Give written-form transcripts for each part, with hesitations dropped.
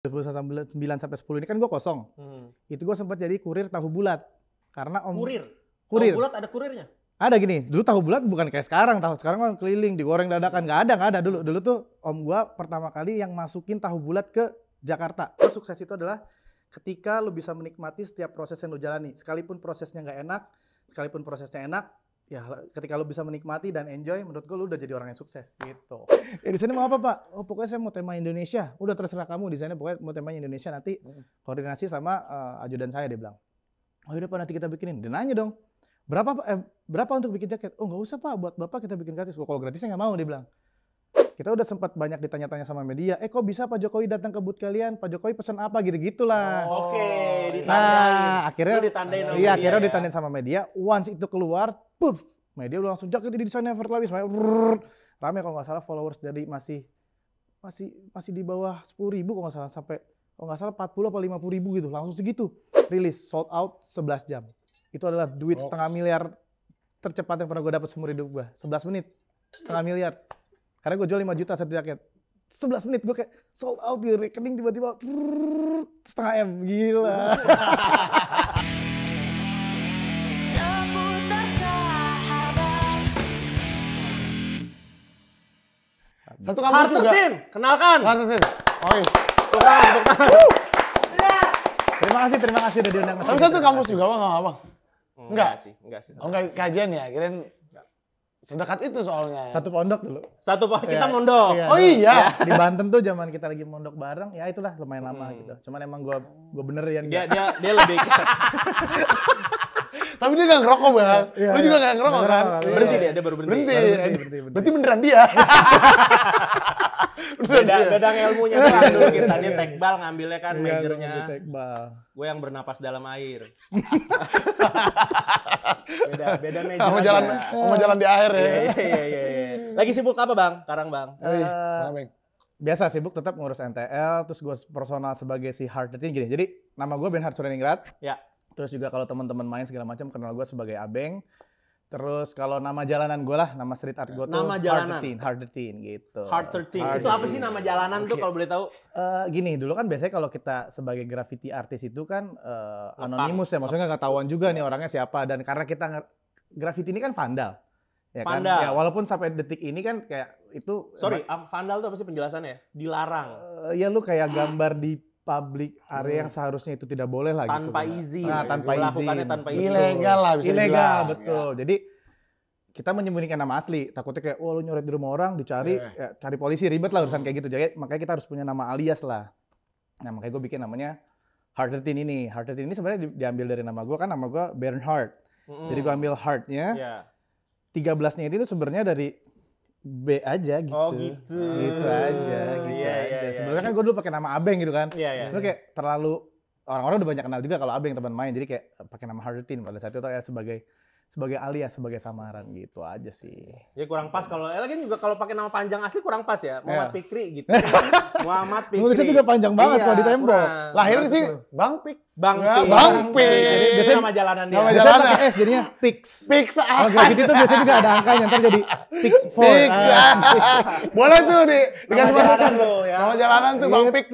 2009 sampai 10 ini kan gue kosong. Itu gue sempat jadi kurir tahu bulat. Karena Kurir? Kurir. Tahu bulat ada kurirnya? Ada gini, dulu tahu bulat bukan kayak sekarang kan keliling, digoreng dadakan, nggak ada dulu. Dulu tuh om gua pertama kali yang masukin tahu bulat ke Jakarta. Sukses itu adalah ketika lu bisa menikmati setiap proses yang lu jalani. Sekalipun prosesnya nggak enak, sekalipun prosesnya enak, ya ketika lu bisa menikmati dan enjoy, menurut gua lu udah jadi orang yang sukses gitu. Ya di sini mau apa Pak? Oh pokoknya saya mau tema Indonesia. Udah terserah kamu di sana, pokoknya mau temanya Indonesia, nanti koordinasi sama ajudan saya, dia bilang. Oh yaudah Pak, nanti kita bikinin. Dia nanya dong. Berapa untuk bikin jaket? Oh nggak usah Pak, buat Bapak kita bikin gratis. Kalau gratisnya nggak mau, dia bilang. Kita udah sempat banyak ditanya-tanya sama media, kok bisa Pak Jokowi datang ke booth kalian? Pak Jokowi pesan apa gitu-gitulah. Oke, ditandain. Nah, akhirnya ditandain sama iya, media, akhirnya ya? ditandain sama media. Once itu keluar, puff, media udah langsung jaket ini desain Never Labis. Rame kalau nggak salah followers dari masih di bawah 10.000 kalau nggak salah, sampai kalau nggak salah 40 atau 50.000 gitu, langsung segitu. Rilis, sold out 11 jam. Itu adalah duit setengah miliar tercepat yang pernah gue dapat seumur hidup gue. 11 menit, setengah miliar. Karena gue jual 5 juta satu jaket. 11 menit gue kayak sold out di rekening, tiba-tiba setengah M. Gila. Seputar sahabat. Satu kampus juga. Hartertin, kenalkan. Hartertin. Oi. Terima kasih udah diundang ke Tapi sini. satu kampus juga Bang, Abang. Enggak Enggak sih. Oh enggak kajian ya, kirain sedekat itu soalnya. Satu pondok dulu. Kita mondok. Iya, Oh dulu. iya. Di Banten tuh zaman kita lagi mondok bareng, ya itulah lumayan lama gitu. Cuman emang gue benerin. Dia lebih Tapi dia nggak ngerokok Bang. Iya, Lu iya. juga nggak ngerokok kan? Iya. berhenti dia baru berhenti. Berhenti. Berhenti. Berarti beneran dia. Beda ilmunya tuh dulu kita dia tekbal ngambilnya kan majornya. Gue yang bernapas dalam air. beda major. Sama jalan di air ya. Iya. Lagi sibuk apa Bang? Sekarang Bang. Biasa sibuk tetap ngurus NTL, terus gue personal sebagai si Hartertin gini. Jadi nama gue Benhard Sureningrat. Ya. Terus juga kalau teman-teman main segala macam kenal gue sebagai Abeng. Terus kalau nama jalanan gue lah, nama street art gue tuh Nama jalanan? Hartertin gitu. Hartertin. Itu apa sih nama jalanan tuh kalau boleh tahu? Gini, dulu kan biasanya kalau kita sebagai graffiti artis itu kan anonimus ya, maksudnya nggak ketahuan juga nih orangnya siapa. Dan karena kita graffiti ini kan vandal. Ya Vandal. Kan? Ya, walaupun sampai detik ini kan kayak itu. Sorry, vandal tuh apa sih penjelasannya? Dilarang. Ya lu kayak gambar di public area yang seharusnya itu tidak boleh lah Tanpa gitu. izin. Nah, tanpa izin. Melakukannya tanpa izin. Ilegal lah bisa Ilegal, dibilang. betul. Jadi kita menyembunyikan nama asli. Takutnya kayak, lu nyoret di rumah orang, dicari, ya, cari polisi, ribet lah urusan kayak gitu. Jadi makanya kita harus punya nama alias lah. Nah makanya gue bikin namanya Hartertin ini. Hartertin ini sebenarnya diambil dari nama gue, kan nama gue Bernhard. Jadi gue ambil heart-nya. Iya. 13-nya itu sebenarnya dari B aja gitu. Oh gitu. Gitu aja. Iya. Sebenarnya kan gue dulu pakai nama Abeng gitu kan. Iya. Itu kayak terlalu, orang-orang udah banyak kenal juga kalau Abeng teman main. Jadi kayak pakai nama Hartertin pada saat itu ya sebagai alias, sebagai samaran gitu aja sih. Ya kurang pas kalau lagi juga kalau pakai nama panjang asli kurang pas ya. Muhammad Fikri gitu. Muhammad Fikri. Nulisnya juga panjang banget kalau di tembok. kurang. Lahir sih Bang Pik. Bang Ya, Pik. Bang Pik. Jadi Biasanya nama jalanan dia. nama Biasanya jalanan. pakai S jadinya Pix. Pix. Kalau graffiti itu biasanya juga ada angkanya, ntar jadi Pix 4. Pix. Boleh tuh dikasih Nama jalanan masukan lo ya. Nama jalanan tuh Bang Pix.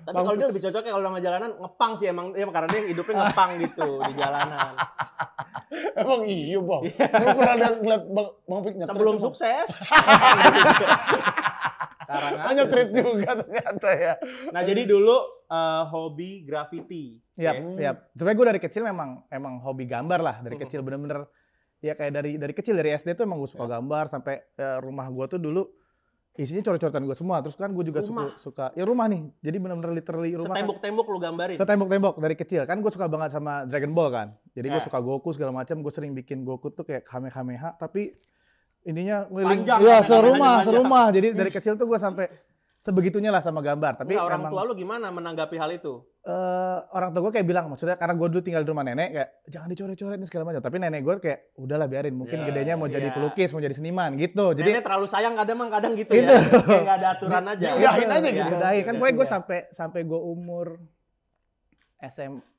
Tapi kalau dia lebih cocoknya kalau nama jalanan ngepang sih emang dia karena dia hidupnya ngepang gitu di jalanan. Emang iya Bang. Lu pernah ngeliat Bang Pik nyetrit? Sebelum sukses. Hanya treat juga ternyata ya. Nah jadi dulu hobi graffiti. Yap. Sebenarnya gue dari kecil emang hobi gambar lah. Dari kecil bener-bener ya kayak dari kecil, dari SD tuh emang gue suka gambar. Sampai rumah gue tuh dulu isinya coret-coretan gue semua. Terus kan gue juga suka ya rumah nih. Jadi bener-bener literally rumah. Setembok-tembok lu gambarin. Setembok-tembok dari kecil. Kan gue suka banget sama Dragon Ball kan. Jadi gue suka Goku segala macam. Gue sering bikin Goku tuh kayak Kamehameha. Tapi ininya ngeliling. Panjang, Ya Kamehamehanya serumah. Jadi dari kecil tuh gue sampai sebegitunya lah sama gambar. Tapi Enggak, orang tua lu gimana menanggapi hal itu? orang tua gue kayak bilang, maksudnya karena gue dulu tinggal di rumah nenek, kayak jangan dicoret-coret nih segala macam. Tapi nenek gue kayak udahlah biarin, mungkin gedenya mau jadi pelukis, mau jadi seniman gitu. Jadi Nenek terlalu sayang kadang gitu ya. Kayak nggak ada aturan aja. Diudahin aja gitu. Diudahin. Kan pokoknya gue sampai gue umur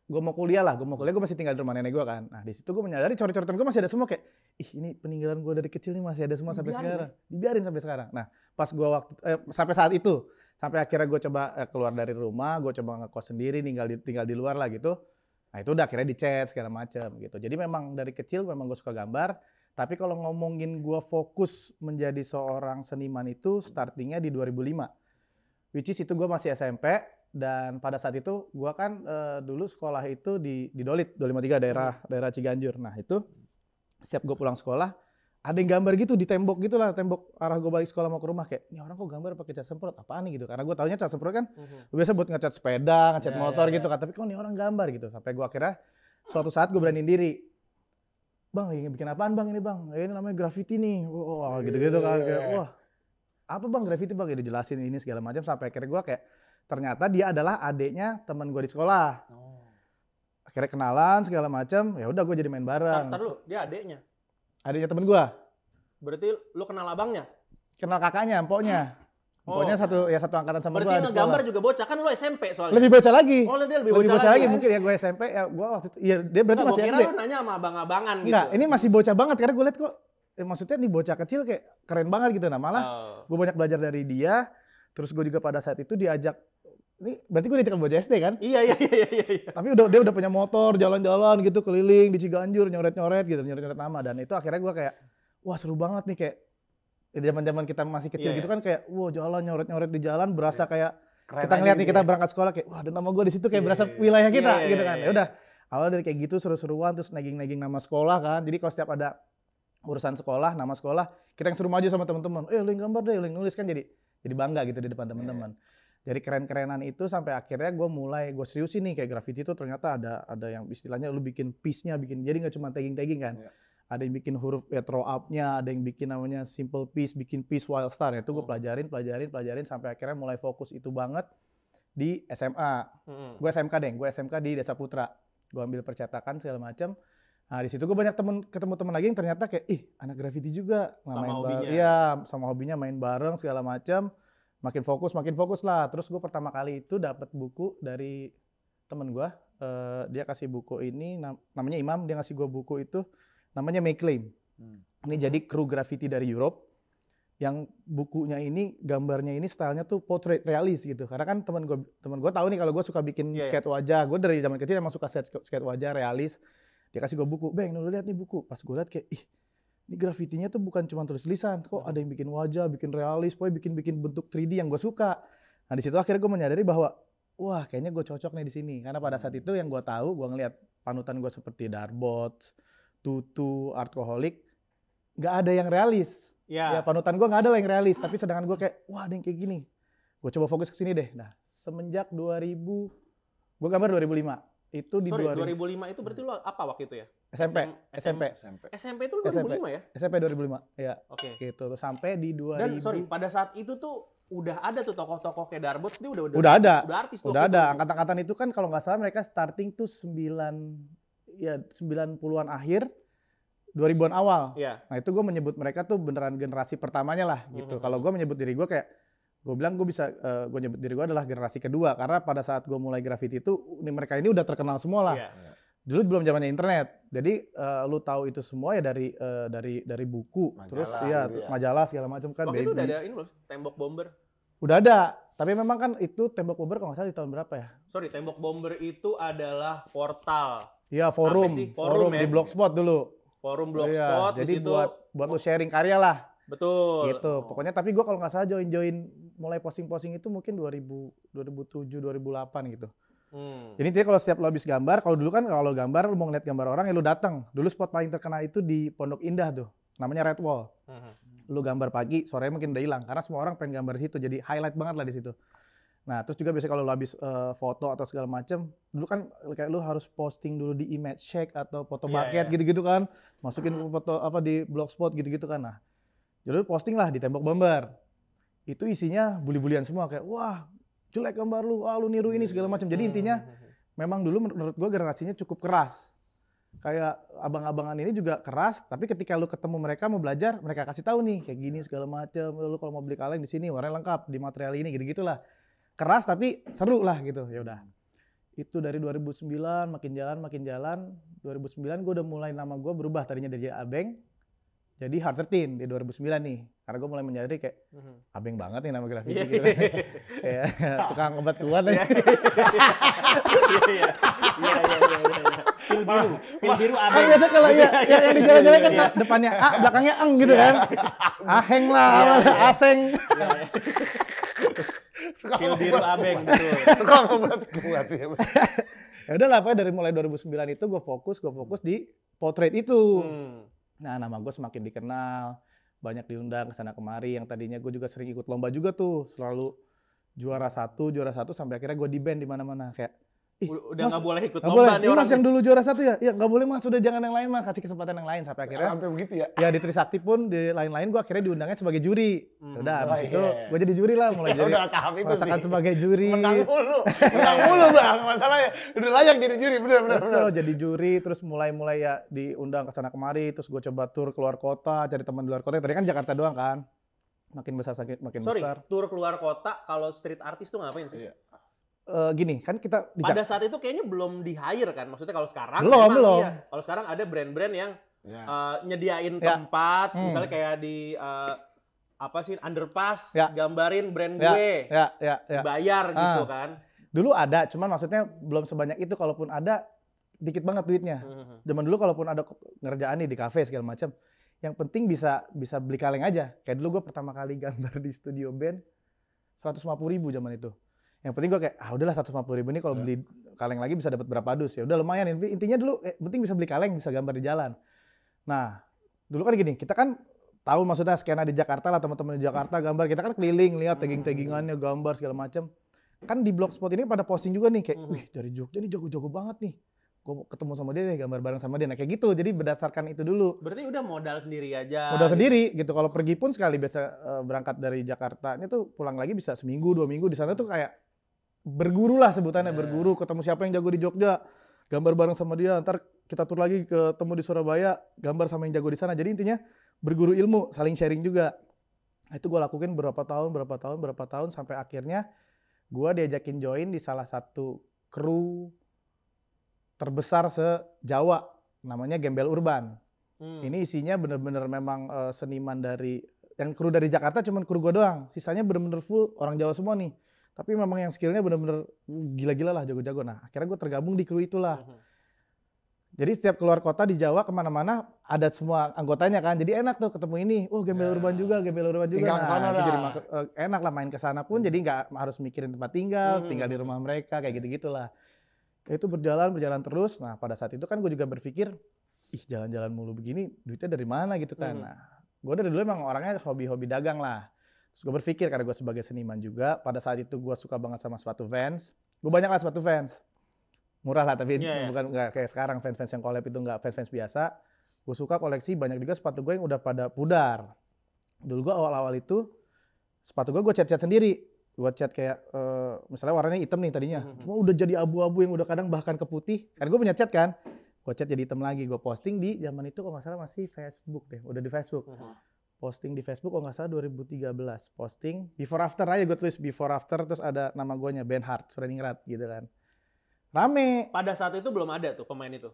gue mau kuliah, gue masih tinggal di rumah nenek gue kan. Nah di situ gue menyadari coret-coretan gue masih ada semua kayak, ih ini peninggalan gue dari kecil nih masih ada semua sampai sekarang. Dibiarin sampai sekarang. Nah pas gue sampai saat itu, sampai akhirnya gue coba keluar dari rumah, gue coba ngekos sendiri, tinggal di luar lah gitu. Nah itu udah akhirnya dicat segala macam gitu. Jadi memang dari kecil memang gue suka gambar. Tapi kalau ngomongin gue fokus menjadi seorang seniman itu startingnya di 2005. Which is itu gue masih SMP. Dan pada saat itu gue kan dulu sekolah itu di Dolit, 253 daerah Ciganjur. Nah itu siap gue pulang sekolah, ada yang gambar gitu di tembok gitu lah, tembok arah gue balik sekolah mau ke rumah kayak, ini orang kok gambar pakai cat semprot, apaan nih gitu. Karena gue taunya cat semprot kan biasa buat ngecat sepeda, ngecat motor gitu kan. Tapi kok nih orang gambar gitu. Sampai gue akhirnya suatu saat gue beraniin diri. Bang, ini bikin apaan bang ini bang? Ini namanya graffiti nih. Wah gitu-gitu kan. Kayak, wah apa bang graffiti bang? Ya dijelasin ini segala macam sampai akhirnya gue kayak, ternyata dia adalah adeknya teman gue di sekolah. Akhirnya kenalan segala macam, ya udah gue jadi main bareng. Ntar lu, dia adeknya. Adeknya temen gue. Berarti lu kenal abangnya? Kenal kakaknya, empoknya. Empoknya satu angkatan sama gue. Berarti ngegambar juga bocah, kan lu SMP soalnya. Lebih bocah lagi. Oh, dia lebih bocah lagi. Ya? Mungkin ya gue SMP, ya gue waktu itu. Iya, dia berarti masih SD. Gua kira lu nanya sama abang-abangan gitu. Enggak, ini masih bocah banget karena gue liat kok, maksudnya nih bocah kecil kayak keren banget gitu. Nah malah gue banyak belajar dari dia. Terus gue juga pada saat itu diajak, ini berarti gue diajak bocah SD kan? Iya. Tapi dia udah punya motor, jalan-jalan gitu keliling di Ciganjur, nyoret-nyoret nama. Dan itu akhirnya gue kayak, wah seru banget nih kayak zaman-zaman kita masih kecil gitu kan kayak, wah jalan nyoret-nyoret di jalan berasa kayak keren kita ngeliat nih kita berangkat sekolah kayak, wah ada nama gue di situ kayak berasa wilayah kita gitu kan. Ya udah, awal dari kayak gitu seru-seruan terus nagging-nagging nama sekolah kan. Jadi kalau setiap ada urusan sekolah, nama sekolah, kita yang suruh maju sama teman-teman. Lu yang gambar deh, lu yang nulis kan jadi bangga gitu di depan teman-teman. Jadi keren-kerenan itu sampai akhirnya gue seriusin nih kayak graffiti itu ternyata ada yang istilahnya lu bikin piece-nya, jadi nggak cuma tagging kan. Ada yang bikin huruf throw up-nya, ada yang bikin namanya simple piece, bikin piece wild star. Itu gue pelajarin sampai akhirnya mulai fokus itu banget di SMA. Gue SMK di Desa Putra. Gue ambil percetakan segala macam. Nah di situ gue banyak ketemu teman lagi yang ternyata kayak, anak graffiti juga, sama hobinya main bareng segala macam. Makin fokus lah. Terus gue pertama kali itu dapat buku dari temen gue. Dia kasih buku ini, namanya Imam. Dia ngasih gue buku itu, namanya Make Claim. Ini jadi kru graffiti dari Europe. Yang bukunya ini, gambarnya ini stylenya tuh portrait realis gitu. Karena kan temen gue tahu nih kalau gue suka bikin skate wajah. Gue dari zaman kecil emang suka skate wajah realis. Dia kasih gue buku, Bang, lu lihat nih buku. Pas gue lihat kayak, ini grafitinya tuh bukan cuma tulis-tulisan, kok ada yang bikin wajah, bikin realis, pokoknya bikin bentuk 3D yang gue suka. Nah di situ akhirnya gue menyadari bahwa, wah kayaknya gue cocok nih di sini. Karena pada saat itu yang gue tahu, gue ngeliat panutan gue seperti Darbots, Tutu, Artcoholic, nggak ada yang realis. Ya panutan gue nggak ada yang realis, tapi sedangkan gue kayak, wah ada yang kayak gini. Gue coba fokus ke sini deh. Nah semenjak 2000, gue gambar 2005. Itu di 2005 itu berarti lo apa waktu itu ya? SMP itu 2005 ya? SMP 2005, ya. Oke. Gitu, sampai di 2000. Dan pada saat itu tuh udah ada tuh tokoh-tokoh kayak Darbots, dia udah ada. Udah artis tuh. Udah ada. Angkatan-angkatan itu kan kalau nggak salah mereka starting tuh 90-an akhir, 2000-an awal. Iya. Nah itu gue menyebut mereka tuh beneran generasi pertamanya lah gitu. Kalau gue menyebut diri gue kayak, gue bilang gue nyebut diri gue adalah generasi kedua karena pada saat gue mulai graffiti itu mereka ini udah terkenal semua lah. Dulu belum zamannya internet, jadi lu tahu itu semua ya dari buku, majalah, terus majalah segala macam kan. Waktu itu udah ada ini belum? Tembok Bomber. Udah ada, tapi memang kan itu Tembok Bomber kalau nggak salah di tahun berapa ya? Tembok Bomber itu adalah portal. Iya forum ya? Di Blogspot dulu. Forum Blogspot. Jadi buat lu sharing karya lah. Betul. Gitu. Pokoknya tapi gue kalau nggak salah join mulai posting itu mungkin 2007 2008 gitu. Jadi intinya kalau setiap lo habis gambar, kalau dulu kan kalau gambar lo mau ngeliat gambar orang ya lo datang. Dulu spot paling terkenal itu di Pondok Indah tuh. Namanya Red Wall. Lo gambar pagi, sore mungkin udah hilang karena semua orang pengen gambar di situ. Jadi highlight banget lah di situ. Nah, terus juga biasanya kalau lo habis foto atau segala macem, dulu kan kayak lo harus posting dulu di Image Shake atau foto bucket gitu-gitu kan. Masukin foto apa di Blogspot gitu-gitu kan. Nah, jadi posting lah di Tembok Bomber. Itu isinya bully-bulian semua kayak wah jelek gambar lu, lu niru ini segala macam. Jadi intinya memang dulu menurut gue generasinya cukup keras. Kayak abang-abangan ini juga keras, tapi ketika lu ketemu mereka mau belajar, mereka kasih tahu nih kayak gini segala macam. Lu kalau mau beli kaleng di sini warnanya lengkap, di material ini gitu-gitulah. Keras tapi seru lah gitu. Ya udah. Itu dari 2009 makin jalan. 2009 gue udah mulai nama gue berubah, tadinya dari Abeng jadi Hard 13 di 2009 nih. Karena gue mulai menyadari kayak Abeng banget nih nama graffiti gitu. Kayak tukang obat kuat aja. Iya. Pil biru Kan Abeng. biasa kalau yang di jalan-jalan kan depannya A, belakangnya Ang gitu kan. Aheng lah, Aseng. Pil biru Abeng betul. Tukang obat kuat ya. Ya udah lah, dari mulai 2009 itu gue fokus di portrait itu. Nah, nama gue semakin dikenal, banyak diundang ke sana kemari. Yang tadinya gue juga sering ikut lomba juga tuh, selalu juara satu sampai akhirnya gue di-ban di mana-mana kayak. Udah nggak boleh ikut nggak lomba boleh. nih Mas orang. yang dulu juara 1 ya? Ya nggak boleh mas, sudah jangan yang lain mas, kasih kesempatan yang lain sampai akhirnya. Sampai begitu ya. Ya di Trisakti pun di lain-lain gue akhirnya diundangnya sebagai juri. Udah habis itu gue jadi juri lah, mulai jadi Udah tahap itu sih. merasakan sebagai juri. Menang mulu bang, masalahnya udah layak jadi juri, bener. Betul, jadi juri, terus mulai ya diundang ke sana kemari, terus gue coba tur keluar kota, cari teman di luar kota. Tadi kan Jakarta doang kan, makin besar makin besar. Tur keluar kota kalau street artist tuh ngapain sih? Gini kan kita di Pada saat itu kayaknya belum di-hire kan? Maksudnya kalau sekarang Belum. Iya. Kalau sekarang ada brand-brand yang Ya. nyediain tempat, misalnya kayak di underpass, gambarin brand gue, bayar gitu kan. Dulu ada, cuman maksudnya belum sebanyak itu. Kalaupun ada, dikit banget duitnya. Zaman dulu kalaupun ada ngerjaan nih di kafe segala macam, yang penting bisa beli kaleng aja. Kayak dulu gue pertama kali gambar di studio band 150.000 zaman itu. Yang penting gue kayak udahlah 150.000 ini kalau beli kaleng lagi bisa dapat berapa dus, ya udah lumayan. Intinya dulu penting bisa beli kaleng, bisa gambar di jalan. Nah dulu kan gini, kita kan tahu maksudnya skena di Jakarta lah, teman-teman di Jakarta gambar, kita kan keliling lihat tagging-taggingannya, gambar segala macam. Kan di Blogspot ini pada posting juga nih kayak, wih dari Jogja nih jago-jago banget nih. Gue ketemu sama dia nih, gambar bareng sama dia. Nah kayak gitu, jadi berdasarkan itu dulu. Berarti udah modal sendiri aja. Modal sendiri gitu. Kalau pergi pun sekali biasa berangkat dari Jakarta, ini tuh pulang lagi bisa seminggu, 2 minggu. Di sana tuh kayak berguru lah sebutannya, berguru. Ketemu siapa yang jago di Jogja, gambar bareng sama dia. Ntar kita tur lagi ketemu di Surabaya, gambar sama yang jago di sana. Jadi intinya berguru ilmu, saling sharing juga. Nah, itu gue lakuin berapa tahun sampai akhirnya gue diajakin join di salah satu kru terbesar se-Jawa, namanya Gembel Urban. Ini isinya bener-bener memang seniman dari, yang kru dari Jakarta cuman kru gue doang, sisanya bener-bener full orang Jawa semua nih. Tapi memang yang skillnya bener-bener gila-gila lah, jago-jago. Nah akhirnya gue tergabung di kru itulah. Jadi setiap keluar kota di Jawa kemana-mana ada semua anggotanya kan. Jadi enak tuh ketemu ini. Gembel Urban juga. Tinggal kesana itu dah. jadi enak lah main kesana pun. Jadi nggak harus mikirin tempat tinggal di rumah mereka kayak gitu-gitulah. Itu berjalan terus. Nah pada saat itu kan gue juga berpikir, jalan-jalan mulu begini duitnya dari mana gitu kan. Nah gue dari dulu emang orangnya hobi dagang lah. Terus gue berpikir karena gue sebagai seniman juga, pada saat itu gue suka banget sama sepatu Vans. Gue banyak lah sepatu Vans. Murah lah tapi bukan nggak kayak sekarang fans yang collab itu, nggak fans biasa. Gue suka koleksi, banyak juga sepatu gue yang udah pada pudar. Dulu gue awal-awal itu sepatu gue cat sendiri. Gue cat kayak misalnya warnanya hitam nih tadinya, cuma udah jadi abu-abu yang udah kadang bahkan ke putih. Kan gue punya cat kan, gue cat jadi hitam lagi. Gue posting di zaman itu kalau nggak salah masih Facebook deh, udah di Facebook. Posting di Facebook kalau nggak salah 2013. Posting before after aja, gue tulis before after terus ada nama guanya Benhard Sureningrat gitu kan. Rame. Pada saat itu belum ada tuh pemain itu.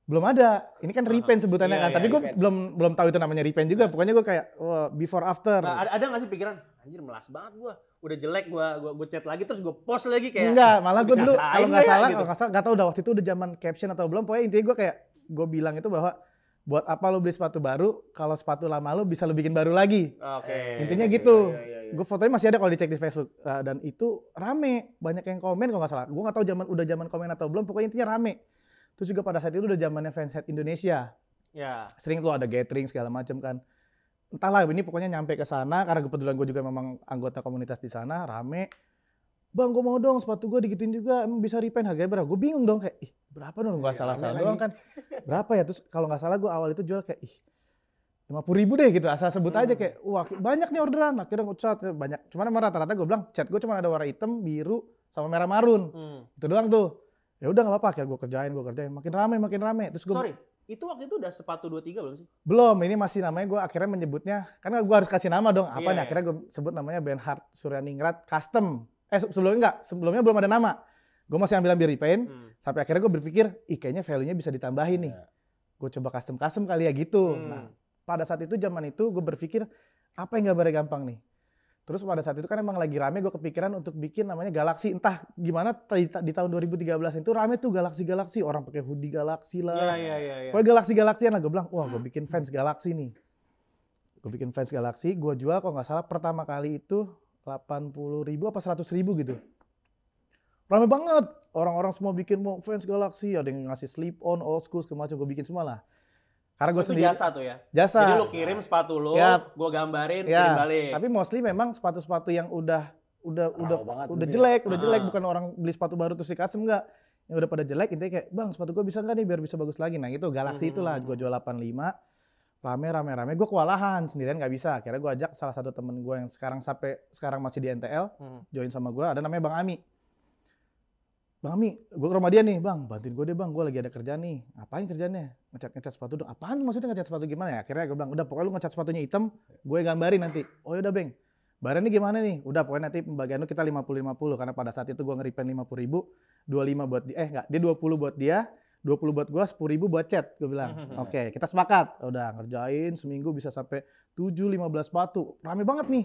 Belum ada. Ini kan repaint sebutannya kan. Tapi gue belum tahu itu namanya repaint juga. Pokoknya gue kayak before after. Nah, ada nggak sih pikiran, anjir melas banget gue. Udah jelek gue chat lagi terus gue post lagi kayak. Enggak, malah gue dulu kalau nggak salah nggak tahu udah waktu itu udah zaman caption atau belum. Pokoknya intinya gue kayak gue bilang itu bahwa buat apa lo beli sepatu baru kalau sepatu lama lo bisa lo bikin baru lagi. Intinya gitu. Gue fotonya masih ada kalau dicek di Facebook dan itu rame, banyak yang komen kalau nggak salah. Gue nggak tahu udah zaman komen atau belum. Pokoknya intinya rame. Terus juga pada saat itu udah zamannya Fanshead Indonesia. Ya. Sering tuh ada gathering segala macam kan. Entahlah ini pokoknya nyampe ke sana karena kebetulan gue juga memang anggota komunitas di sana, rame. Bang, gue mau dong sepatu gue digituin juga, emang bisa repaint harganya berapa? Gue bingung dong kayak, berapa dong? Nggak salah-salah doang kan. Berapa ya? Terus kalau nggak salah gue awal itu jual kayak, 50.000 deh gitu, asal sebut aja kayak, wah banyak nih orderan. Akhirnya gue cat banyak. Cuman emang rata-rata gue bilang, cat gue cuma ada warna hitam, biru, sama merah marun. Itu doang tuh. Ya udah nggak apa-apa, akhirnya gue kerjain. Makin rame. Terus gue, sorry, itu waktu itu udah sepatu 23 belum sih? Belum, ini masih namanya gue akhirnya menyebutnya, karena gue harus kasih nama dong. Apa nih? Akhirnya gue sebut namanya Benhard Sureningrat Custom. Sebelumnya belum ada nama. Gue masih ambil repaint, sampai akhirnya gue berpikir, kayaknya value-nya bisa ditambahin nih. Gue coba custom kali ya gitu. Nah, pada saat itu zaman itu gue berpikir apa yang gambarnya gampang nih. Terus pada saat itu kan emang lagi rame gue kepikiran untuk bikin namanya Galaxy. Entah gimana di tahun 2013 itu rame tuh Galaxy. Orang pakai hoodie Galaxy lah. Iya. Pokoknya Galaxy-Galaxyan lah. Gue bilang, wah gue bikin fans Galaxy nih. Gue bikin fans Galaxy, gue jual kalau nggak salah pertama kali itu 80.000 apa 100.000 gitu. Rame banget. Orang-orang semua bikin mau fans Galaxy. Ada yang ngasih slip on, old school, segala macam. Gue bikin semua lah. Karena gue sendiri. Jasa tuh ya? Jasa. Jadi lu kirim sepatu lu, gue gambarin, kirim balik. Tapi mostly memang sepatu-sepatu yang udah jelek, bukan orang beli sepatu baru terus di custom enggak. Yang udah pada jelek intinya kayak, "Bang, sepatu gue bisa enggak nih biar bisa bagus lagi?" Nah, itu Galaxy itulah gue jual 85. Rame, gue kewalahan, sendirian nggak bisa. Akhirnya gue ajak salah satu temen gue yang sampai sekarang masih di NTL, join sama gue, ada namanya Bang Ami. Bang Ami, gue ke rumah dia nih, Bang, bantuin gue deh Bang, gue lagi ada kerjaan nih. Apain kerjaannya? Ngecat sepatu dong. Apaan maksudnya ngecat sepatu gimana ya? Akhirnya gue bilang, udah pokoknya lu ngecat sepatunya hitam, gue gambarin nanti. Oh yaudah Bang, bayarannya gimana nih? Udah pokoknya nanti pembagian lu kita 50-50, karena pada saat itu gue nge-repaint 50.000, 25 buat dia, dia 20 buat dia, 20 buat gue, 10.000 buat cat. Gue bilang, oke, kita sepakat. Udah ngerjain seminggu bisa sampai 7-15 sepatu. Rame banget nih.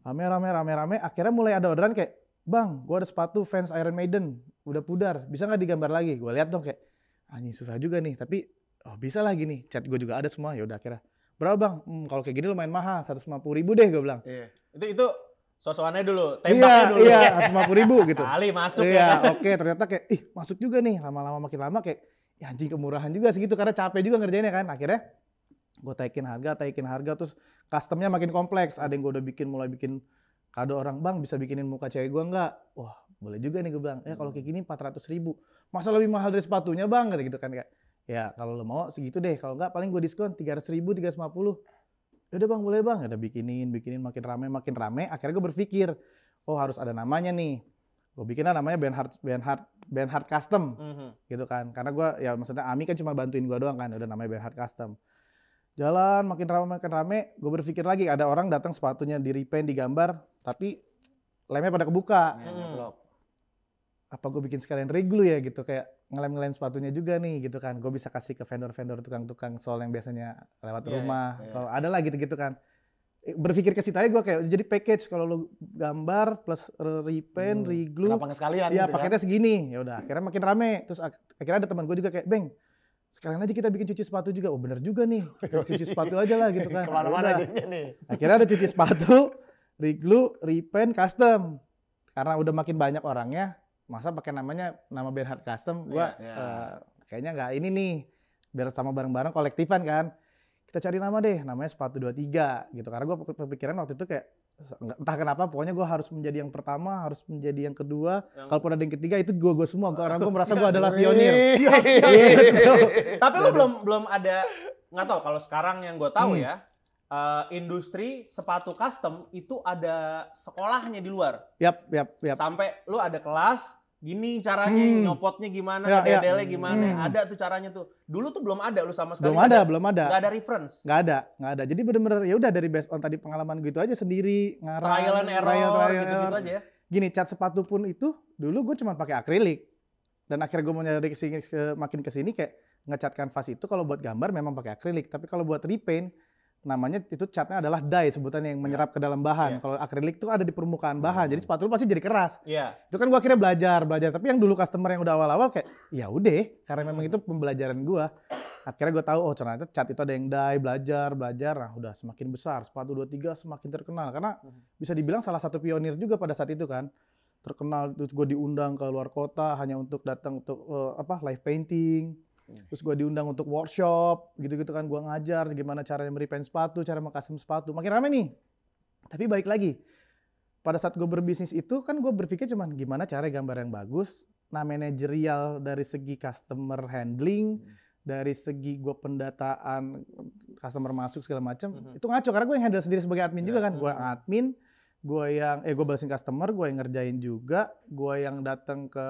Rame. Akhirnya mulai ada orderan kayak, Bang, gue ada sepatu fans Iron Maiden, udah pudar, bisa nggak digambar lagi? Gue lihat dong kayak, anjing susah juga nih, tapi bisa lah gini, cat gue juga ada semua, ya udah akhirnya. Berapa Bang? Kalau kayak gini lumayan mahal, 150.000 deh gue bilang. Iya. Itu sosokannya dulu, tembaknya dulu. Iya, 150.000 gitu. Kali masuk ya. Iya, oke, ternyata kayak, masuk juga nih, lama-lama makin lama kayak, ya anjing kemurahan juga segitu, karena capek juga ngerjainnya kan. Akhirnya gue taikin harga, terus customnya makin kompleks. Ada yang gue udah mulai bikin kado orang, Bang bisa bikinin muka cewek gue nggak? Wah boleh juga nih gue bilang, kalau kayak gini 400.000. Masa lebih mahal dari sepatunya Bang? Kata gitu kan kayak, ya kalau lo mau segitu deh, kalau nggak paling gue diskon 300.000, 350. Yaudah Bang, boleh Bang. Ada bikinin makin rame. Akhirnya gue berpikir, harus ada namanya nih. Gue bikinlah namanya Benhard Custom, gitu kan. Karena gue, ya maksudnya Ami kan cuma bantuin gue doang kan, udah namanya Benhard Custom. Jalan makin rame, gue berpikir lagi ada orang datang sepatunya di repaint, digambar, tapi lemnya pada kebuka. Apa gue bikin sekalian reglue ya gitu, kayak ngelem sepatunya juga nih gitu kan. Gue bisa kasih ke vendor-vendor tukang sol yang biasanya lewat rumah. Kalau ada lah gitu-gitu kan. Berpikir ke situ aja gue kayak jadi package, kalau lu gambar plus repaint, reglue. Kenapa nggak sekalian? Ya gitu paketnya segini. Ya udah, akhirnya makin rame. Terus akhirnya ada teman gue juga kayak, Bang, sekalian aja kita bikin cuci sepatu juga. Oh bener juga nih, cuci sepatu aja lah gitu kan. Kemana-mana jadinya nih. Akhirnya ada cuci sepatu, reglue, repaint, custom. Karena udah makin banyak orangnya, masa pakai nama Benhard Custom, gua kayaknya nggak ini nih, biar sama bareng-bareng kolektifan kan. Kita cari nama deh, namanya Sepatu 23 gitu. Karena gua kepikiran waktu itu kayak, entah kenapa pokoknya gue harus menjadi yang pertama, harus menjadi yang kedua. Kalaupun ada yang ketiga itu gue semua. Karena gue merasa gue adalah pionir. Siap. Tapi lu belum ada, nggak tahu kalau sekarang yang gue tahu ya, industri sepatu custom itu ada sekolahnya di luar. Yap. Sampai lu ada kelas, gini caranya, nyopotnya gimana, ngededelnya gimana, ada tuh caranya tuh. Dulu tuh belum ada lu sama sekali. Belum ada. Nggak ada reference. Nggak ada. Jadi bener-bener ya udah dari based on tadi pengalaman gitu aja sendiri, ngarang, trial and error gitu-gitu aja ya. Gini, cat sepatu pun itu dulu gue cuma pakai akrilik. Dan akhirnya gue mau nyari makin kesini kayak ngecat kanvas itu kalau buat gambar memang pakai akrilik. Tapi kalau buat repaint, namanya itu catnya adalah dye sebutannya, yang menyerap ke dalam bahan. Kalau akrilik tuh ada di permukaan bahan, jadi sepatu lu pasti jadi keras. Itu kan gua akhirnya belajar. Tapi yang dulu customer yang udah awal-awal kayak, ya udah, karena memang itu pembelajaran gua. Akhirnya gua tahu, ternyata cat itu ada yang dye, belajar. Nah udah semakin besar, Sepatu 23 semakin terkenal. Karena bisa dibilang salah satu pionir juga pada saat itu kan. Terkenal, terus gua diundang ke luar kota hanya untuk datang untuk live painting. Terus gue diundang untuk workshop, gitu-gitu kan, gue ngajar gimana caranya merepaint sepatu, cara mengcustom sepatu. Makin rame nih. Tapi balik lagi, pada saat gue berbisnis itu kan gue berpikir cuman gimana cara gambar yang bagus, manajerial dari segi customer handling, dari segi gue pendataan customer masuk segala macam, itu ngaco karena gue yang handle sendiri sebagai admin juga kan. Gue admin, gue balesin customer, gue yang ngerjain juga, gue yang datang ke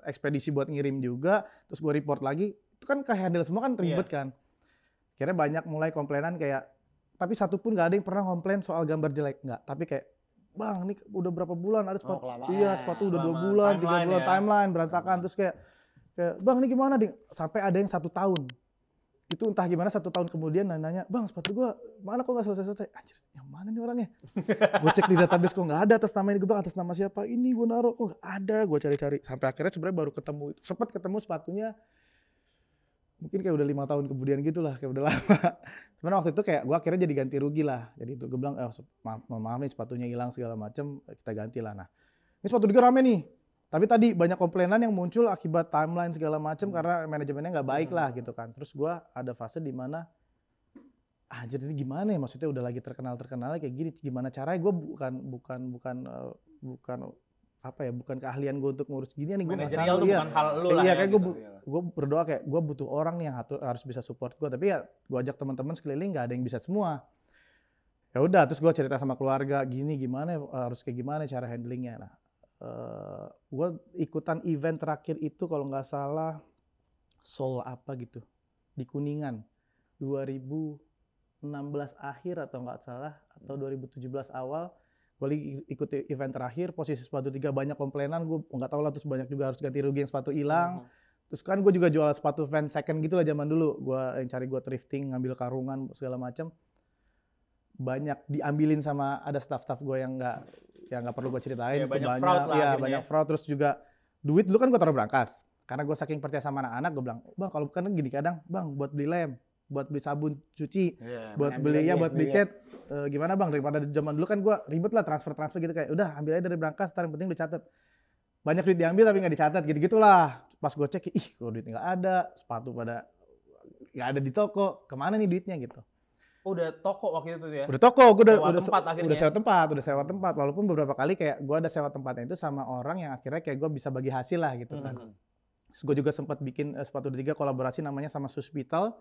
ekspedisi buat ngirim juga, terus gue report lagi. Itu kan handle semua kan ribet kan. Akhirnya banyak mulai komplainan kayak, tapi satu pun gak ada yang pernah komplain soal gambar jelek, nggak. Tapi kayak Bang ini udah berapa bulan ada sepatu, kelamaan. iya sepatu udah 2 Kelamaan. bulan, 3 Timeline bulan, ya. timeline berantakan. Terus kayak Bang ini gimana Ding? Sampai ada yang 1 tahun. Itu entah gimana 1 tahun kemudian nanya, Bang sepatu gua mana kok gak selesai-selesai? Anjir yang mana nih orangnya? Gue cek di database kok gak ada atas nama ini. Gue bilang atas nama siapa? Ini gue naruh, kok gak ada. Gue cari-cari. Sampai akhirnya sebenarnya baru ketemu, sempat ketemu sepatunya. Mungkin kayak udah 5 tahun kemudian gitu lah, kayak udah lama. Cuman waktu itu kayak gue akhirnya jadi ganti rugi lah. Jadi itu gue bilang, maaf nih sepatunya hilang segala macem, kita ganti lah. Nah ini sepatu juga rame nih. Tapi tadi banyak komplainan yang muncul akibat timeline segala macem karena manajemennya nggak baik lah gitu kan. Terus gue ada fase di mana anjir ini gimana ya, maksudnya udah lagi terkenal-terkenalnya kayak gini, gimana caranya gue bukan keahlian gue untuk ngurus gini nih, gue nggak Manajerial sanggup. tuh Iya, bukan hal lu lah iya ya. kayak gitu. gue berdoa kayak gue butuh orang nih yang harus bisa support gue, tapi ya gue ajak teman-teman sekeliling nggak ada yang bisa semua. Ya udah, terus gue cerita sama keluarga gini gimana harus kayak gimana cara handlingnya. Nah, gue ikutan event terakhir itu kalau nggak salah Soul apa gitu di Kuningan 2016 akhir atau nggak salah atau 2017 awal. Gue ikut event terakhir, posisi sepatu 3 banyak komplainan, gue nggak tahu lah, terus banyak juga harus ganti rugi yang sepatu hilang. Terus kan gue juga jual sepatu Vans second gitu lah zaman dulu, gue yang cari gue thrifting, ngambil karungan segala macam. Banyak diambilin sama ada staff-staff gue yang nggak perlu gue ceritain. Iya, itu banyak fraud lah iya, akhirnya. banyak fraud. Terus juga duit dulu kan gue taruh berangkas, karena gue saking percaya sama anak-anak, gue bilang, bang kalau bukan gini kadang, bang buat beli lem, buat beli sabun cuci, Iya, buat mana beli ambil ya aja buat beli sendiri. cat, gimana bang, daripada zaman dulu kan gue ribet lah transfer gitu kayak udah ambil aja dari berangkas, ntar yang penting dicatat. Banyak duit diambil tapi nggak dicatat gitu-gitulah. Pas gue cek, ih kok duit nggak ada, sepatu pada nggak ada di toko, kemana nih duitnya gitu. Udah toko waktu itu ya. Udah toko, gue Sewa tempat akhirnya. udah sewa tempat. Walaupun beberapa kali kayak gue ada sewa tempatnya itu sama orang yang akhirnya kayak gue bisa bagi hasil lah gitu kan. Terus gue juga sempat bikin sepatu 3 kolaborasi namanya sama Suspital.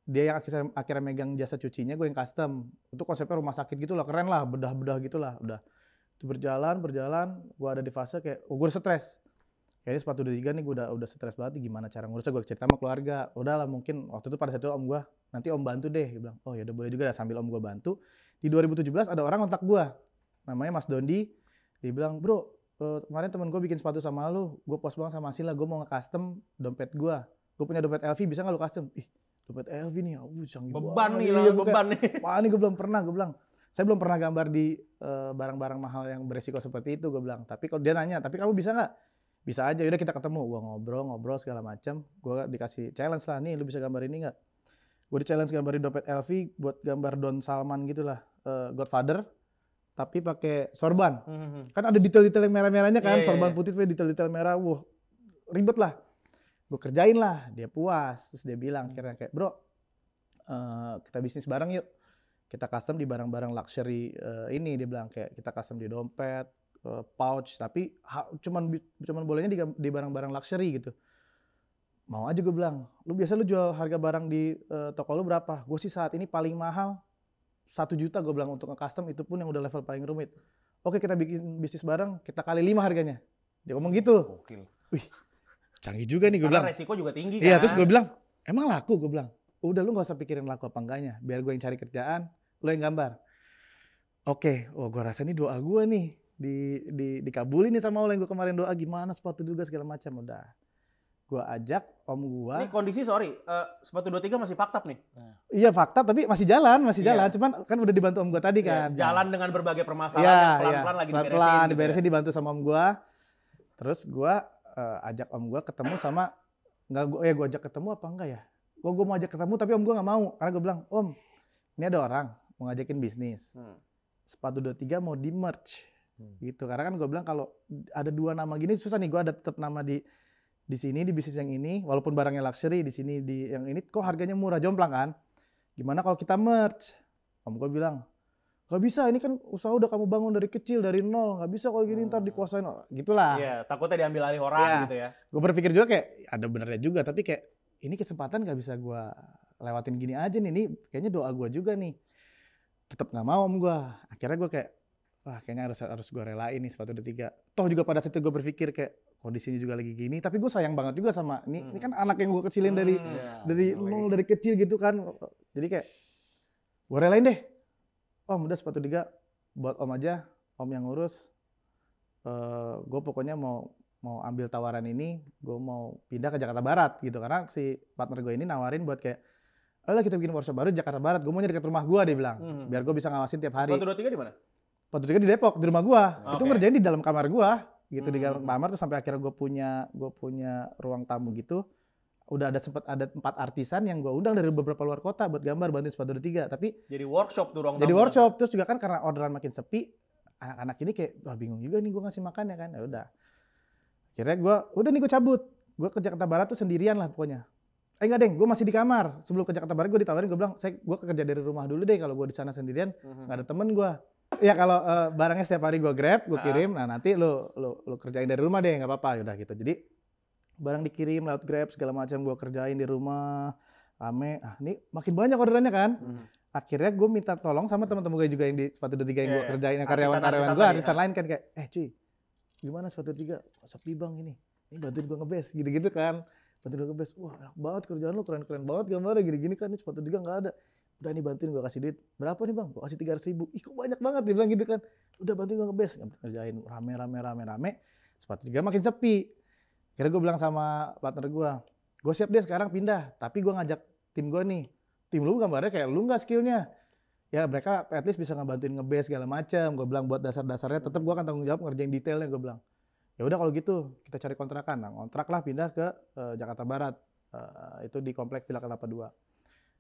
Dia yang akhirnya megang jasa cucinya, gue yang custom. Itu konsepnya rumah sakit gitu lah, keren lah, bedah-bedah gitu lah. Udah itu berjalan, gue ada di fase kayak, gue udah stres. Kayaknya sepatu 3 nih gue udah stres banget, gimana cara ngurusnya, gue cerita sama keluarga. Udah lah mungkin waktu itu pada saat itu om gue, nanti om bantu deh. Dia bilang, oh ya udah boleh juga dah, sambil om gue bantu. Di 2017 ada orang kontak gue, namanya Mas Dondi. Dia bilang, bro, kemarin temen gue bikin sepatu sama lu, gue post banget sama Sila, gue mau nge-custom dompet gue. Gue punya dompet LV, bisa nggak lu custom? Ih, dompet LV nih, canggih Beban banget. nih, Iya, lah gua kayak, beban nih. wah ini gue belum pernah, gue bilang. Saya belum pernah gambar di barang-barang mahal yang beresiko seperti itu, gue bilang. Tapi kalau dia nanya, tapi kamu bisa nggak? Bisa aja, yaudah kita ketemu. Gue ngobrol segala macam. Gue dikasih challenge lah, nih lu bisa gambar ini nggak? Gue di-challenge gambarin dompet LV buat gambar Don Salman gitulah, Godfather. Tapi pakai sorban. Kan ada detail-detail yang merah-merahnya kan, Iya, iya, sorban iya. putih tapi detail-detail merah. Wah, ribet lah. Gue kerjain lah, dia puas. Terus dia bilang akhirnya kayak, bro, kita bisnis bareng yuk. Kita custom di barang-barang luxury ini, dia bilang kayak kita custom di dompet, pouch, tapi cuman bolehnya di barang-barang luxury gitu. Mau aja gue bilang, lu jual harga barang di toko lu berapa? Gue sih saat ini paling mahal 1 juta gue bilang untuk nge-custom, itu pun yang udah level paling rumit. Oke kita bikin bisnis bareng, kita kali 5 harganya. Dia ngomong gitu. Gokil. Wih, canggih juga nih gue Karena bilang. resiko juga tinggi kan. Iya, terus gue bilang, emang laku? Gue bilang, udah lu gak usah pikirin laku apa enggaknya. Biar gue yang cari kerjaan, lu yang gambar. Oke, gue rasa ini doa gue nih. Dikabulin nih sama Allah yang gue kemarin doa, gimana sepatu juga segala macam. Udah. Gue ajak om gue. Ini kondisi sepatu 23 masih fakta nih. Iya fakta, tapi masih jalan. Iya. Cuman kan udah dibantu om gue tadi kan. Jalan dengan berbagai permasalahan Iya, yang pelan-pelan lagi diberesin. pelan-pelan gitu diberesin, ya. dibantu sama om gue. Terus gue ajak om gue ketemu sama, gue ajak ketemu apa enggak ya? Gue mau ajak ketemu tapi om gue nggak mau, karena gue bilang, om ini ada orang mau ngajakin bisnis, sepatu 23 mau di merge, gitu. Karena kan gue bilang kalau ada 2 nama gini susah nih, gue ada tetap nama di sini di bisnis yang ini, walaupun barangnya luxury, di sini di yang ini kok harganya murah, jomplang kan? Gimana kalau kita merge? Om gue bilang, gak bisa, ini kan usaha udah kamu bangun dari kecil, dari nol, gak bisa kalau gini ntar dikuasain, gitulah. Iya, takutnya diambil alih orang Iya. gitu ya. Gue berpikir juga kayak ada benernya juga, tapi kayak ini kesempatan gak bisa gue lewatin gini aja nih, ini kayaknya doa gue juga nih. Tetap gak mau om gue. Akhirnya gue kayak, wah kayaknya harus gue relain nih sepatu 23. Toh juga pada saat itu gue berpikir kayak kondisinya juga lagi gini, tapi gue sayang banget juga sama ini kan anak yang gue kecilin dari nol, dari kecil gitu kan. Jadi kayak gue relain deh. Om udah sepatu 3 buat om aja, om yang ngurus, gue pokoknya mau ambil tawaran ini, gue mau pindah ke Jakarta Barat gitu, karena si partner gue ini nawarin buat kayak, ayolah kita bikin workshop baru di Jakarta Barat, gue mau dekat rumah gue, dia bilang, biar gue bisa ngawasin tiap hari. Sepatu 23 di mana? Sepatu 23 di Depok, di rumah gue, itu Oke. ngerjain di dalam kamar gue, gitu di dalam kamar tuh sampai akhirnya gue punya ruang tamu gitu. Udah sempat ada 4 artisan yang gue undang dari beberapa luar kota buat gambar bantuin sepatu 23, tapi Jadi workshop tuh ruang jadi tamu. workshop. Terus juga kan karena orderan makin sepi, anak-anak ini kayak wah bingung juga nih gue ngasih makannya kan. Ya udah. Akhirnya gue cabut. Gue ke Jakarta Barat tuh sendirian lah pokoknya. Enggak deng, gue masih di kamar. Sebelum ke Jakarta Barat gue ditawarin, gue bilang, gue kerja dari rumah dulu deh, kalau gue di sana sendirian nggak ada temen gue. Ya kalau barangnya setiap hari gue grab, gue kirim, nah nanti lu kerjain dari rumah deh, nggak apa-apa, udah gitu. Jadi barang dikirim lewat grab segala macam gue kerjain di rumah, rame. Ini makin banyak orderannya kan. Akhirnya gue minta tolong sama teman-teman gue juga yang di sepatu 23 yang gue kerjain, yang karyawan-karyawan gue, artisan lain kan kayak, cuy, gimana sepatu 3? Sepi bang ini bantuin gue ngebes, gitu-gitu kan. Bantuin gue ngebes, wah enak banget kerjaan lu, keren-keren banget gambarnya, gini-gini kan, ini sepatu 3 nggak ada. Udah nih bantuin gue kasih duit, berapa nih bang? Gue kasih 300.000, ih kok banyak banget, dia bilang gitu kan. Udah bantuin gue ngebes, ngerjain rame, sepatu 3 makin sepi. Akhirnya gue bilang sama partner gue siap deh sekarang pindah, tapi gue ngajak tim gue nih, tim lu gambarnya kayak lu nggak skillnya, ya mereka at least bisa ngebantuin ngebase segala macam. Gue bilang buat dasar-dasarnya tetap gue akan tanggung jawab ngerjain detailnya. Gue bilang ya udah kalau gitu kita cari kontrakan. Nah kontrak lah pindah ke Jakarta Barat, itu di komplek Villa Kelapa 2.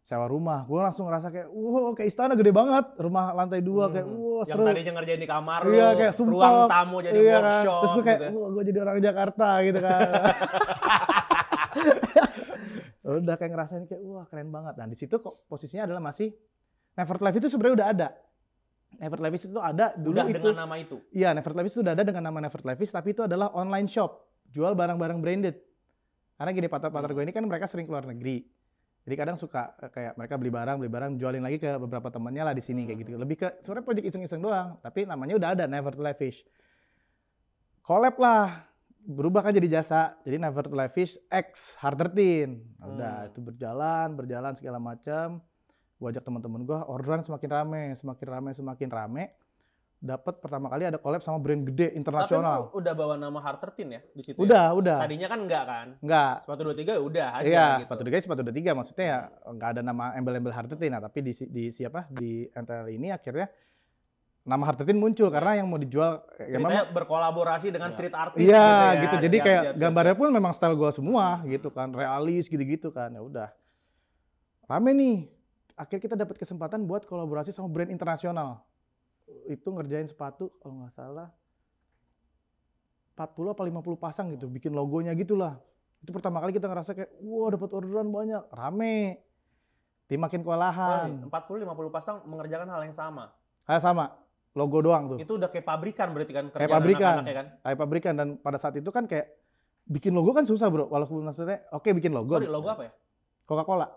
Sewa rumah, gue langsung ngerasa kayak kayak istana gede banget, rumah lantai 2 kayak Yang seru. tadinya ngerjain di kamar lu, Iya, kayak sumpah. ruang tamu jadi Iya kan. workshop. Terus gue kayak, gitu. gue jadi orang Jakarta gitu kan. Udah kayak ngerasain kayak, wah keren banget. Nah di situ kok posisinya adalah masih Never Life itu sebenarnya udah ada. Never Life itu ada dulu Udah itu. dengan nama itu. Iya, Never Life itu udah ada dengan nama Never Life, tapi itu adalah online shop, jual barang-barang branded. Karena gini, partner gue ini kan mereka sering keluar negeri. Jadi kadang suka kayak mereka beli barang, jualin lagi ke beberapa temannya lah di sini kayak gitu. Lebih ke sebenarnya project iseng-iseng doang, tapi namanya udah ada Never to Live Fish. Collab lah, berubah kan jadi jasa. Jadi Never to Live Fish X Hard 13. Udah itu berjalan segala macam. Gue ajak teman-teman gue, orderan semakin rame. Dapat pertama kali ada collab sama brand gede internasional. Tapi lu udah bawa nama Hard 13 ya di situ. Udah. Tadinya kan enggak kan? Enggak. Sepatu 23 udah aja Iya, gitu. sepatu 23 maksudnya ya nggak ada nama embel-embel Hard 13. Nah, tapi di NTL ini akhirnya nama Hard 13 muncul karena yang mau dijual Ceritanya berkolaborasi dengan street artist iya gitu ya. gitu. Jadi kayak Siap. gambarnya pun memang style gua semua gitu kan, realis gitu-gitu kan. Ya udah. Rame nih. Akhirnya kita dapat kesempatan buat kolaborasi sama brand internasional. Itu ngerjain sepatu kalau nggak salah 40 apa 50 pasang gitu, bikin logonya gitulah. Itu pertama kali kita ngerasa kayak, wah dapat orderan banyak, rame. Tim makin kewalahan. 40-50 pasang mengerjakan hal yang sama. Sama, logo doang tuh. Itu udah kayak pabrikan berarti kan Kayak kerjaan pabrikan, anak-anak ya kan? kayak pabrikan. Dan pada saat itu kan kayak bikin logo kan susah bro, walaupun maksudnya oke bikin logo. Sorry, logo apa ya? Coca-Cola.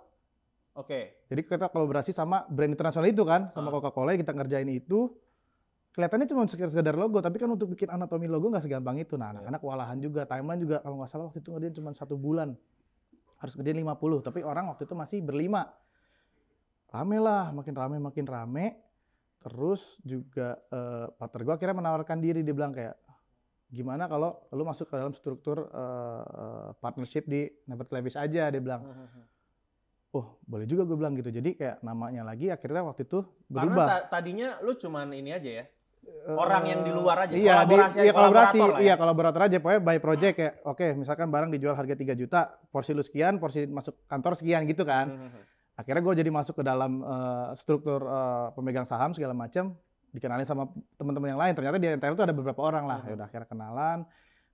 Oke. Jadi kita kolaborasi sama brand internasional itu kan, sama Coca-Cola kita ngerjain itu. Kelihatannya cuma sekedar logo, tapi kan untuk bikin anatomi logo nggak segampang itu. Nah, anak-anak kewalahan juga, timeline juga kalau nggak salah waktu itu ngerjain cuma 1 bulan. Harus ngerjain 50, tapi orang waktu itu masih berlima. Rame lah, makin rame. Terus juga partner gue akhirnya menawarkan diri, dia bilang kayak, gimana kalau lu masuk ke dalam struktur partnership di Never Televis aja, dia bilang. Oh boleh juga gue bilang gitu. Jadi kayak namanya lagi akhirnya waktu itu berubah. Karena tadinya lu cuman ini aja ya. Orang yang di luar aja. Iya, kolaborasi. Iya, kolaborator aja. Pokoknya by project kayak oke, misalkan barang dijual harga 3 juta, porsi lu sekian, porsi masuk kantor sekian gitu kan. Akhirnya gue jadi masuk ke dalam struktur pemegang saham segala macam, dikenalin sama teman-teman yang lain. Ternyata di NTL itu ada beberapa orang lah. Ya udah akhirnya kenalan.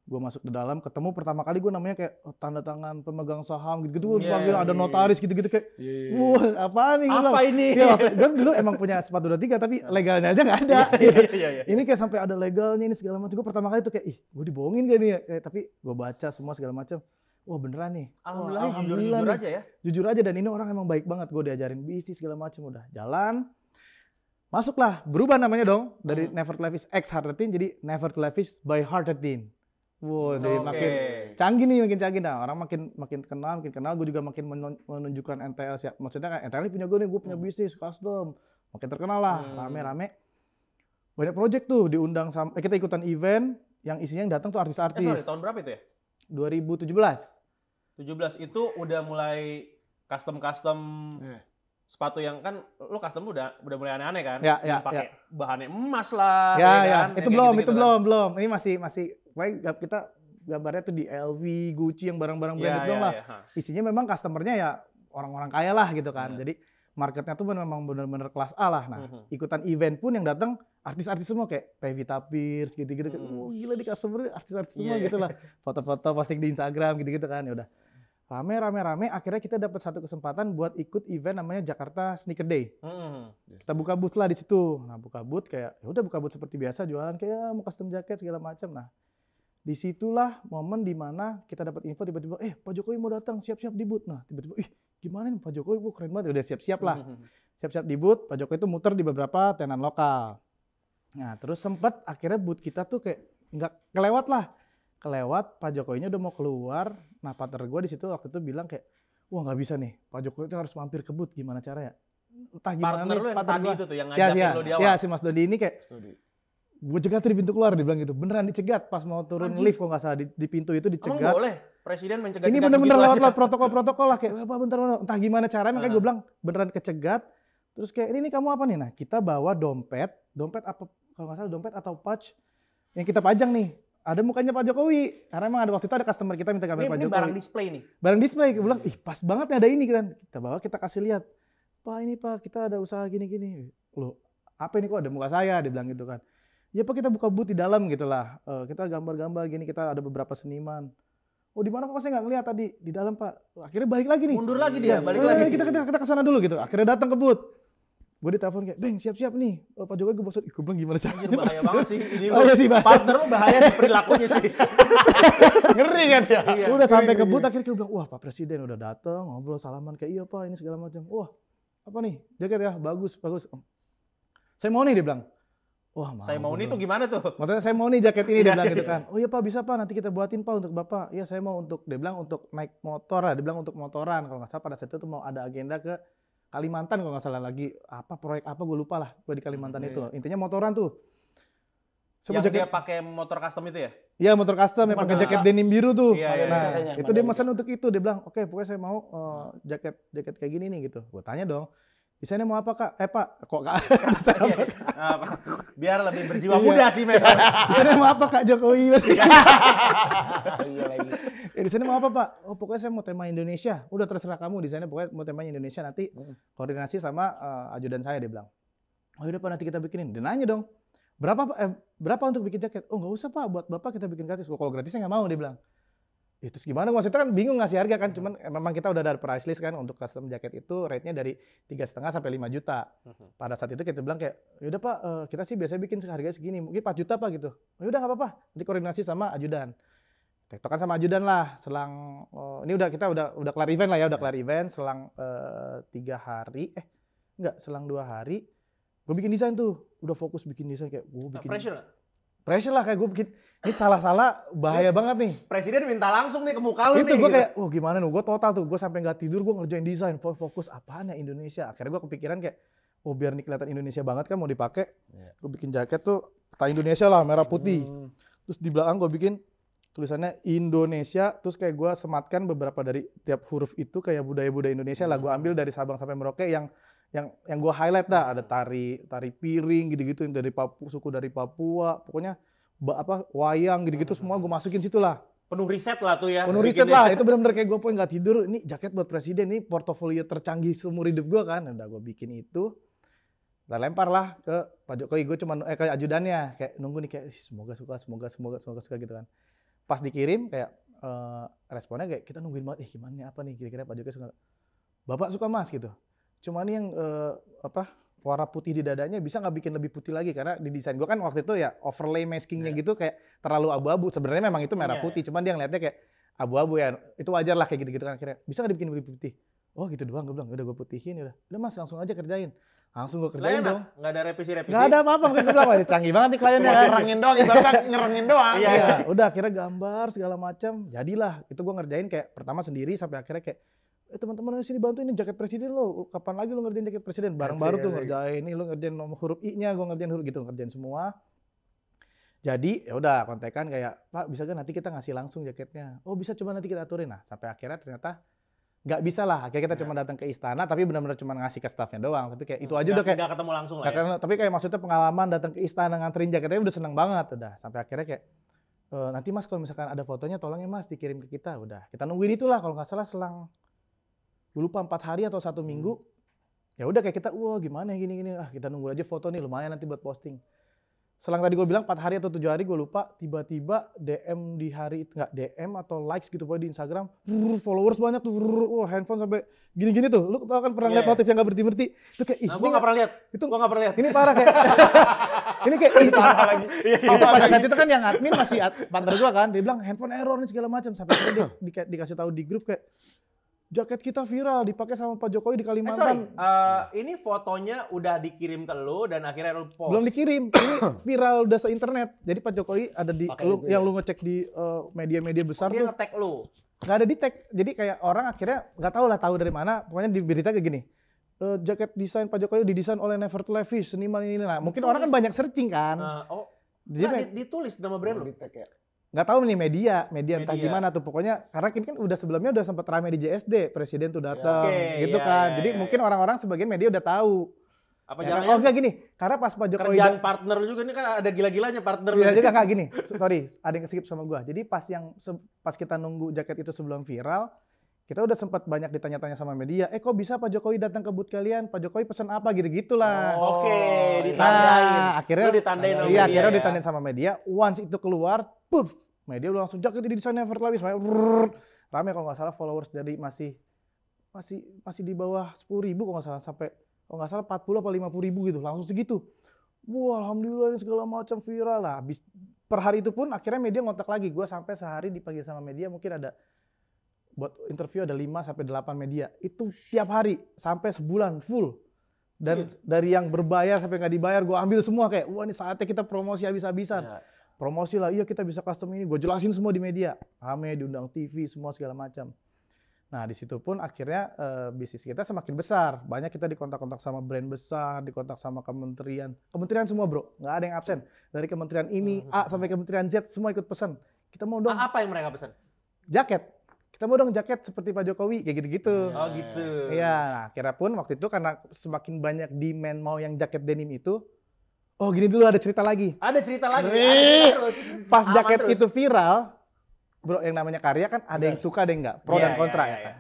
Gue masuk ke dalam, ketemu pertama kali gue namanya kayak tanda tangan pemegang saham gitu-gitu, ada notaris gitu-gitu kayak, wah apaan nih? Apa ini? Ya, gue dulu emang punya sepatu 23 tapi legalnya aja nggak ada. Iya. Ini kayak sampai ada legalnya ini segala macam. Gue pertama kali tuh kayak, gue dibohongin gak nih ya? Tapi gue baca semua segala macam. Wah beneran nih. Alhamdulillah, jujur nih. aja ya. Jujur aja, dan ini orang emang baik banget. Gue diajarin bisnis segala macam, udah jalan. Masuklah, berubah namanya dong dari Never to Live X Hard 13 jadi Never to Live by Hard 13. Wow, jadi makin canggih. Nah, orang makin kenal, gue juga makin menunjukkan NTL siap. Maksudnya kan NTL ini punya gue punya bisnis custom. Makin terkenal lah, rame-rame. Banyak project tuh diundang sama kita ikutan event yang isinya yang datang tuh Sorry, artis-artis. tahun berapa itu ya? 2017. 17 itu udah mulai custom Iya. sepatu yang kan lo custom udah mulai aneh-aneh kan? Ya, Yang ya, pakai bahannya emas lah, Ya, ya, kan? itu Yang kayak belum, gitu-gitu itu kan. belum. Ini masih pokoknya kita gambarnya tuh di LV, Gucci yang barang-barang branded Iya, doang iya, lah. iya. Isinya memang customernya ya orang-orang kaya lah gitu kan. Iya. Jadi marketnya tuh memang benar-benar kelas A lah. Nah, Mhm. ikutan event pun yang datang artis-artis semua kayak Pevita Pierce gitu-gitu. Kayak, Mhm. gila di customer artis-artis semua Iya, gitu lah. Foto-foto posting di Instagram gitu-gitu kan. Ya udah. Rame akhirnya kita dapat satu kesempatan buat ikut event namanya Jakarta Sneaker Day. Mhm. Kita buka booth lah di situ. Nah, buka booth kayak ya udah buka booth seperti biasa jualan kayak mau custom jaket segala macam. Nah, disitulah momen dimana kita dapat info tiba-tiba, Pak Jokowi mau datang, siap-siap di booth. Nah, tiba-tiba, gimana nih Pak Jokowi, keren banget. Udah siap-siap lah. Mhm. Siap-siap di booth, Pak Jokowi itu muter di beberapa tenan lokal. Nah, terus sempet akhirnya booth kita tuh kayak nggak kelewat lah. Kelewat, Pak Jokowinya udah mau keluar. Nah, partner gue di situ waktu itu bilang kayak, wah nggak bisa nih, Pak Jokowi itu harus mampir ke booth, gimana caranya? Entah gimana Partner nih, lo yang partner tadi gua. itu tuh yang Ya, ngajakin lo di awal. ya, si Mas Dodi ini kayak, Studi. gue cegat di pintu keluar, dia bilang gitu. Beneran dicegat pas mau turun Anjing. lift, kalau nggak salah di pintu itu Emang dicegat. boleh presiden mencegat Ini bener-bener lewat protokol-protokol lah kayak, Pak bentar, entah gimana caranya, makanya gue bilang beneran kecegat. Terus kayak, ini kamu apa nih? Nah, kita bawa dompet apa, kalau nggak salah dompet atau pouch yang kita pajang nih. Ada mukanya Pak Jokowi. Karena emang ada waktu itu ada customer kita minta gambar Pak Ini Jokowi. barang display nih. Barang display, gue bilang, pas banget nih ada ini kan. Kita bawa, kita kasih lihat. Pak ini Pak, kita ada usaha gini-gini. Loh, apa ini kok ada muka saya? Dia bilang gitu kan. Ya Pak, kita buka booth di dalam gitu lah. Kita gambar-gambar gini, kita ada beberapa seniman. Oh di mana kok saya nggak ngeliat tadi? Di dalam Pak. Akhirnya balik lagi nih. Mundur lagi dia, Ya, balik "Oh, lagi. Kita kesana dulu gitu. Akhirnya datang ke booth. Gue ditelepon kayak, Beng siap-siap nih. Pak Jokowi gue maksud, gue bilang gimana Anjir caranya? bahaya banget sih ini Oh lo. iya sih, bahaya. Partner lo bahaya sih perilakunya sih. Ngeri kan ya? Iya. Udah sampai ke booth akhirnya gue bilang, wah Pak Presiden udah datang, ngobrol salaman kayak iya Pak ini segala macam. Wah apa nih jaket ya bagus. Saya mau nih dia bilang. Wah mau. Saya mau gua nih tuh bilang. gimana tuh? Maksudnya saya mau nih jaket ini dia Iya, bilang gitu iya. kan. Oh iya Pak bisa Pak nanti kita buatin Pak untuk Bapak. Iya saya mau untuk dia bilang untuk naik motor lah. Dia bilang untuk motoran kalau nggak salah pada saat itu tuh mau ada agenda ke Kalimantan kalau nggak salah lagi apa proyek apa gue lupa lah gue di Kalimantan Iya, itu. Intinya motoran tuh. Saya mau Yang dia jaket, pakai motor custom itu ya? iya motor custom yang pakai Pada- jaket denim biru tuh. Iya, iya, Nah, iya. itu dia pesan untuk itu. Dia bilang, "Oke, pokoknya saya mau jaket kayak gini nih gitu." Gue tanya dong, "Desainnya mau apa, Kak?" Pak, kok Kak? Iya. Biar lebih berjiwa Iya. muda sih memang. Desainnya mau apa, Kak Jokowi? Iya lagi. Desainnya mau apa, Pak? Oh, pokoknya saya mau tema Indonesia. Udah terserah kamu desainnya, pokoknya mau tema Indonesia nanti koordinasi sama ajudan saya dia bilang. Oh, udah Pak nanti kita bikinin. Dia nanya dong, berapa untuk bikin jaket? Oh nggak usah Pak, buat Bapak kita bikin gratis. Kalau gratis saya nggak mau dia bilang. Terus gimana? Maksudnya kan bingung ngasih harga kan, cuman memang kita udah ada price list kan untuk custom jaket itu rate-nya dari 3,5 sampai 5 juta. Pada saat itu kita bilang kayak, yaudah Pak, kita sih biasanya bikin harganya segini, mungkin 4 juta Pak gitu. Oh, yaudah nggak apa-apa, nanti koordinasi sama ajudan. Tektokan sama ajudan lah, selang ini kita udah kelar event lah ya, udah kelar event, selang 3 hari, selang 2 hari, gue bikin desain tuh, udah fokus bikin desain kayak gue bikin. Pressure lah kayak gue bikin, ini salah-salah bahaya banget nih. Presiden minta langsung nih ke muka lu Itu nih. gue gitu. kayak, wah gimana nih, gue total tuh, gue sampai nggak tidur, gue ngerjain desain, fokus apaan ya Indonesia. Akhirnya gue kepikiran kayak, oh biar nih kelihatan Indonesia banget kan mau dipakai, gue bikin jaket tuh peta Indonesia lah, merah putih. Terus di belakang gue bikin tulisannya Indonesia, terus kayak gue sematkan beberapa dari tiap huruf itu kayak budaya-budaya Indonesia lah, gue ambil dari Sabang sampai Merauke yang gue highlight dah, ada tari piring gitu-gitu yang dari suku dari Papua, pokoknya wayang gitu-gitu semua gue masukin situ lah. Penuh riset lah tuh ya. Penuh riset lah, itu benar-benar kayak gue nggak tidur, ini jaket buat presiden, ini portofolio tercanggih seumur hidup gue kan. Udah gue bikin itu, udah lempar lah ke Pak Jokowi, gue cuma ke ajudannya, kayak nunggu nih kayak semoga suka gitu kan. Pas dikirim kayak responnya kayak kita nungguin banget, gimana nih apa nih kira-kira Pak Jokowi suka. Bapak suka Mas gitu. Cuma nih yang warna putih di dadanya bisa nggak bikin lebih putih lagi karena di desain gue kan waktu itu ya overlay maskingnya gitu kayak terlalu abu-abu. Sebenarnya memang itu merah putih, cuman dia ngeliatnya kayak abu-abu ya. Itu wajar lah kayak gitu-gitu kan akhirnya. Bisa nggak dibikin lebih putih? Oh gitu doang, gue bilang. Udah gue putihin, udah Mas langsung aja kerjain. Langsung gue kerjain dong. Nggak ada revisi-revisi. Nggak ada apa-apa, mungkin gue bilang, wah ini canggih banget nih kliennya. Cuma ngerangin doang, ibaratnya ngerangin doang. Iya, udah akhirnya gambar segala macam. Jadilah, itu gue ngerjain kayak pertama sendiri sampai akhirnya kayak teman-teman di sini bantu ini jaket presiden lo, kapan lagi lo ngerjain jaket presiden? Bareng baru tuh Asik. ngerjain, ini lo ngerjain nomor huruf I-nya, gue ngerjain huruf gitu, ngerjain semua. Jadi ya udah kontekan kayak, Pak bisa gak nanti kita ngasih langsung jaketnya? Oh bisa, coba nanti kita aturin. Nah sampai akhirnya ternyata nggak bisa lah, akhirnya kita cuma datang ke istana, tapi benar-benar cuma ngasih ke staffnya doang. Tapi kayak itu aja udah kayak, nggak ketemu langsung lah ya. tapi kayak maksudnya pengalaman datang ke istana nganterin jaketnya udah seneng banget udah. Sampai akhirnya kayak, nanti mas kalau misalkan ada fotonya tolong ya mas dikirim ke kita. Udah kita nungguin itulah kalau nggak salah selang, gue lupa 4 hari atau 1 minggu. Ya udah kayak kita, wah gimana ya gini-gini, kita nunggu aja foto nih lumayan nanti buat posting. Selang tadi gue bilang 4 hari atau 7 hari gue lupa, tiba-tiba DM di hari, nggak DM atau likes gitu pokoknya di Instagram, followers banyak tuh, wah handphone sampai gini-gini tuh. Lu tau kan pernah lihat notif yang nggak berhenti-berhenti? Itu kayak, ih, Nah, gue nggak pernah lihat. itu Gue nggak pernah lihat. ini parah kayak, ini kayak, ih, Sama lagi. itu pada saat itu kan yang admin masih partner gue kan, dia bilang handphone error nih segala macam, sampai akhirnya dia dikasih tahu di grup kayak, jaket kita viral dipakai sama Pak Jokowi di Sorry, Kalimantan. ini fotonya udah dikirim ke lu dan akhirnya lu post. Belum dikirim, ini viral udah se-internet. Jadi Pak Jokowi ada di, Pakai lu, itu yang ya? lu ngecek di media-media besar Dia tuh, nge-tag lu. nggak ada di tag. Jadi kayak orang akhirnya nggak tahu dari mana, pokoknya di berita kayak gini. Jaket desain Pak Jokowi didesain oleh Never to Levis, seniman ini. Nah, mungkin orang kan banyak searching kan. Jadi Ditulis nama brand lu. nggak tahu nih media entah Media. gimana tuh, pokoknya karena ini kan udah sebelumnya udah sempat ramai di JSD, presiden tuh datang Oke, gitu iya, kan. iya, Jadi iya, mungkin orang-orang sebagian media udah tahu. Apa Ya kan? jangan Oh enggak gini, karena pas Pak Jokowi kerjaan partner lu juga ini kan ada gila-gilanya partner lu. Iya juga kak gini, sorry, ada yang skip sama gua. Jadi pas kita nunggu jaket itu sebelum viral, kita udah sempat banyak ditanya-tanya sama media, kok bisa Pak Jokowi datang ke booth kalian? Pak Jokowi pesan apa gitu-gitulah. Oke, ditandain. Nah, akhirnya Lu ditandain sama iya, media akhirnya ya? ditandain sama media. Once itu keluar, puff, media udah langsung jaket ini desain Never Levis. Rame kalau nggak salah followers dari masih di bawah 10.000 kalau nggak salah, sampai kalau nggak salah 40 atau 50.000 gitu, langsung segitu. Wah, alhamdulillah ini segala macam viral lah. Habis per hari itu pun akhirnya media ngontak lagi. Gue sampai sehari dipanggil sama media, mungkin ada buat interview ada 5 sampai 8 media. Itu tiap hari sampai sebulan full. Dan dari yang berbayar sampai nggak dibayar gue ambil semua kayak, wah ini saatnya kita promosi habis-habisan. Ya. Promosi lah, iya kita bisa custom ini. Gue jelasin semua di media. Rame, diundang TV, semua segala macam. Nah di situ pun akhirnya bisnis kita semakin besar. Banyak kita dikontak-kontak sama brand besar, dikontak sama kementerian. Kementerian semua bro, nggak ada yang absen. Dari kementerian ini, A sampai kementerian Z, semua ikut pesan. Kita mau dong Apa yang mereka pesan? jaket. Kita mau dong jaket seperti Pak Jokowi, kayak gitu-gitu. Oh gitu. Iya, nah, akhirnya pun waktu itu karena semakin banyak demand mau yang jaket denim itu, oh gini dulu ada cerita lagi. Ada cerita lagi. Wih. Ada cerita terus. Pas Aman jaket terus. itu viral, bro yang namanya karya kan ada yang suka ada yang enggak, pro Iya, dan kontra iya, ya iya. kan.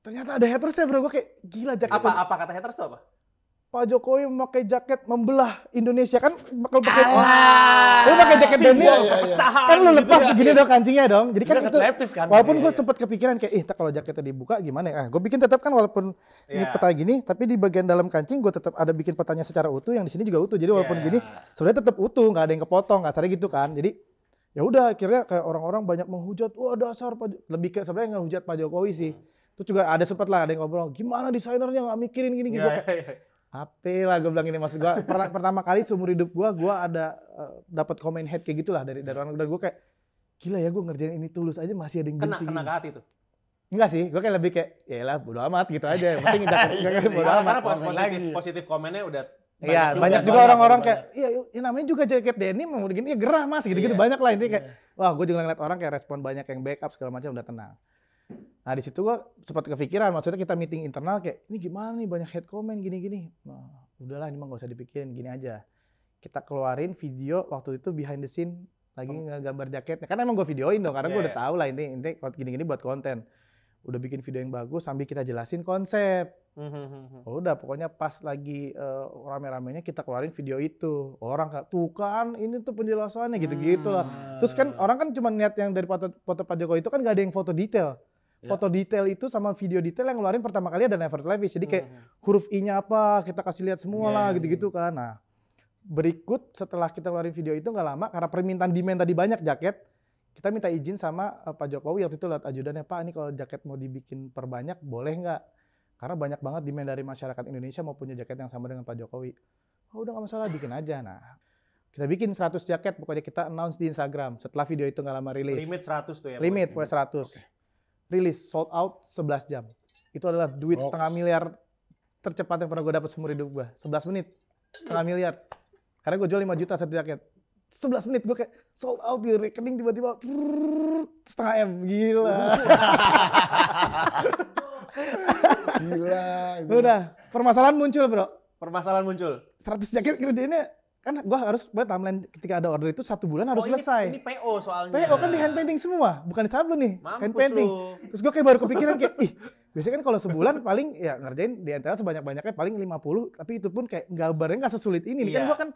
Ternyata ada hatersnya bro, gue kayak gila jaket. Apa kata haters tuh apa? Pak Jokowi memakai jaket membelah Indonesia kan bakal pakai. Alah. Lu pakai jaket denim, Simbol perpecahan kan lu gitu lepas ya. gini dong kancingnya dong. Jadi kan Udah itu, ketelepis kan. walaupun Iya, gue iya. sempat kepikiran kayak, kalau jaketnya dibuka gimana ya? Gue bikin tetap kan walaupun ini Iya. peta gini, tapi di bagian dalam kancing gue tetap ada bikin petanya secara utuh, yang di sini juga utuh. Jadi walaupun Iya. gini, sebenarnya tetap utuh, nggak ada yang kepotong, nggak gitu kan. Jadi ya udah akhirnya kayak orang-orang banyak menghujat, wah dasar lebih ke sebenarnya ngehujat Pak Jokowi sih. Terus juga ada sempat lah ada yang ngobrol, gimana desainernya nggak mikirin gini. Iya, Gua kayak, iya, iya. apa lah gue bilang ini, maksud gue pertama kali seumur hidup gue ada dapat komen hate kayak gitulah dari orang, dan gue kayak gila ya, gue ngerjain ini tulus aja masih ada yang Kena benci kena gini. ke hati tuh. Enggak sih, gue kayak lebih kayak yaelah bodo amat gitu aja, yang penting jaket bodo Karena amat. positif lagi. positif komennya udah Iya, banyak juga soalnya. orang-orang kayak iya ya namanya juga jaket denim mau gini ya gerah mas gitu-gitu, Iya. banyak lah intinya kayak wah gue juga ngeliat orang kayak respon banyak yang backup segala macam udah tenang. Nah di situ gue sempat kepikiran, maksudnya kita meeting internal kayak ini gimana nih banyak hate comment gini-gini. Nah, udahlah ini mah gak usah dipikirin, gini aja. Kita keluarin video waktu itu behind the scene lagi ngegambar jaketnya. Kan emang gue videoin dong karena gue Iya, udah tahu lah ini gini-gini buat konten. Udah bikin video yang bagus sambil kita jelasin konsep. Oh, udah pokoknya pas lagi rame-ramenya kita keluarin video itu. Orang kayak tuh kan ini tuh penjelasannya gitu-gitu lah. Terus kan orang kan cuma lihat yang dari foto Pak Jokowi itu kan gak ada yang foto detail. Foto detail itu sama video detail yang ngeluarin pertama kali ada Never Levis. Jadi kayak huruf I-nya apa kita kasih lihat semua lah gitu-gitu kan. Nah berikut setelah kita ngeluarin video itu nggak lama karena permintaan demand tadi banyak jaket. Kita minta izin sama Pak Jokowi waktu itu lewat ajudannya, Pak ini kalau jaket mau dibikin perbanyak boleh nggak? Karena banyak banget demand dari masyarakat Indonesia mau punya jaket yang sama dengan Pak Jokowi. Oh udah nggak masalah bikin aja. Nah kita bikin 100 jaket pokoknya kita announce di Instagram setelah video itu nggak lama rilis. Limit 100 tuh ya. Limit pokoknya 100. rilis sold out 11 jam. Itu adalah duit Goks. setengah miliar tercepat yang pernah gue dapat seumur hidup gue. 11 menit, setengah miliar. Karena gue jual 5 juta satu jaket. 11 menit gue kayak sold out di rekening tiba-tiba setengah M. Gila. Gila. Udah, permasalahan muncul bro. Permasalahan muncul. 100 jaket kerjainnya, kan gue harus buat timeline ketika ada order itu 1 bulan harus selesai. Ini PO soalnya. PO kan di hand painting semua, bukan di tablo nih. Hand Mampus painting. lu. Terus gue kayak baru kepikiran kayak, ih biasanya kan kalau sebulan paling ya ngerjain di NTL sebanyak-banyaknya paling 50, tapi itu pun kayak gambarnya nggak sesulit ini. Kan Iya. gue kan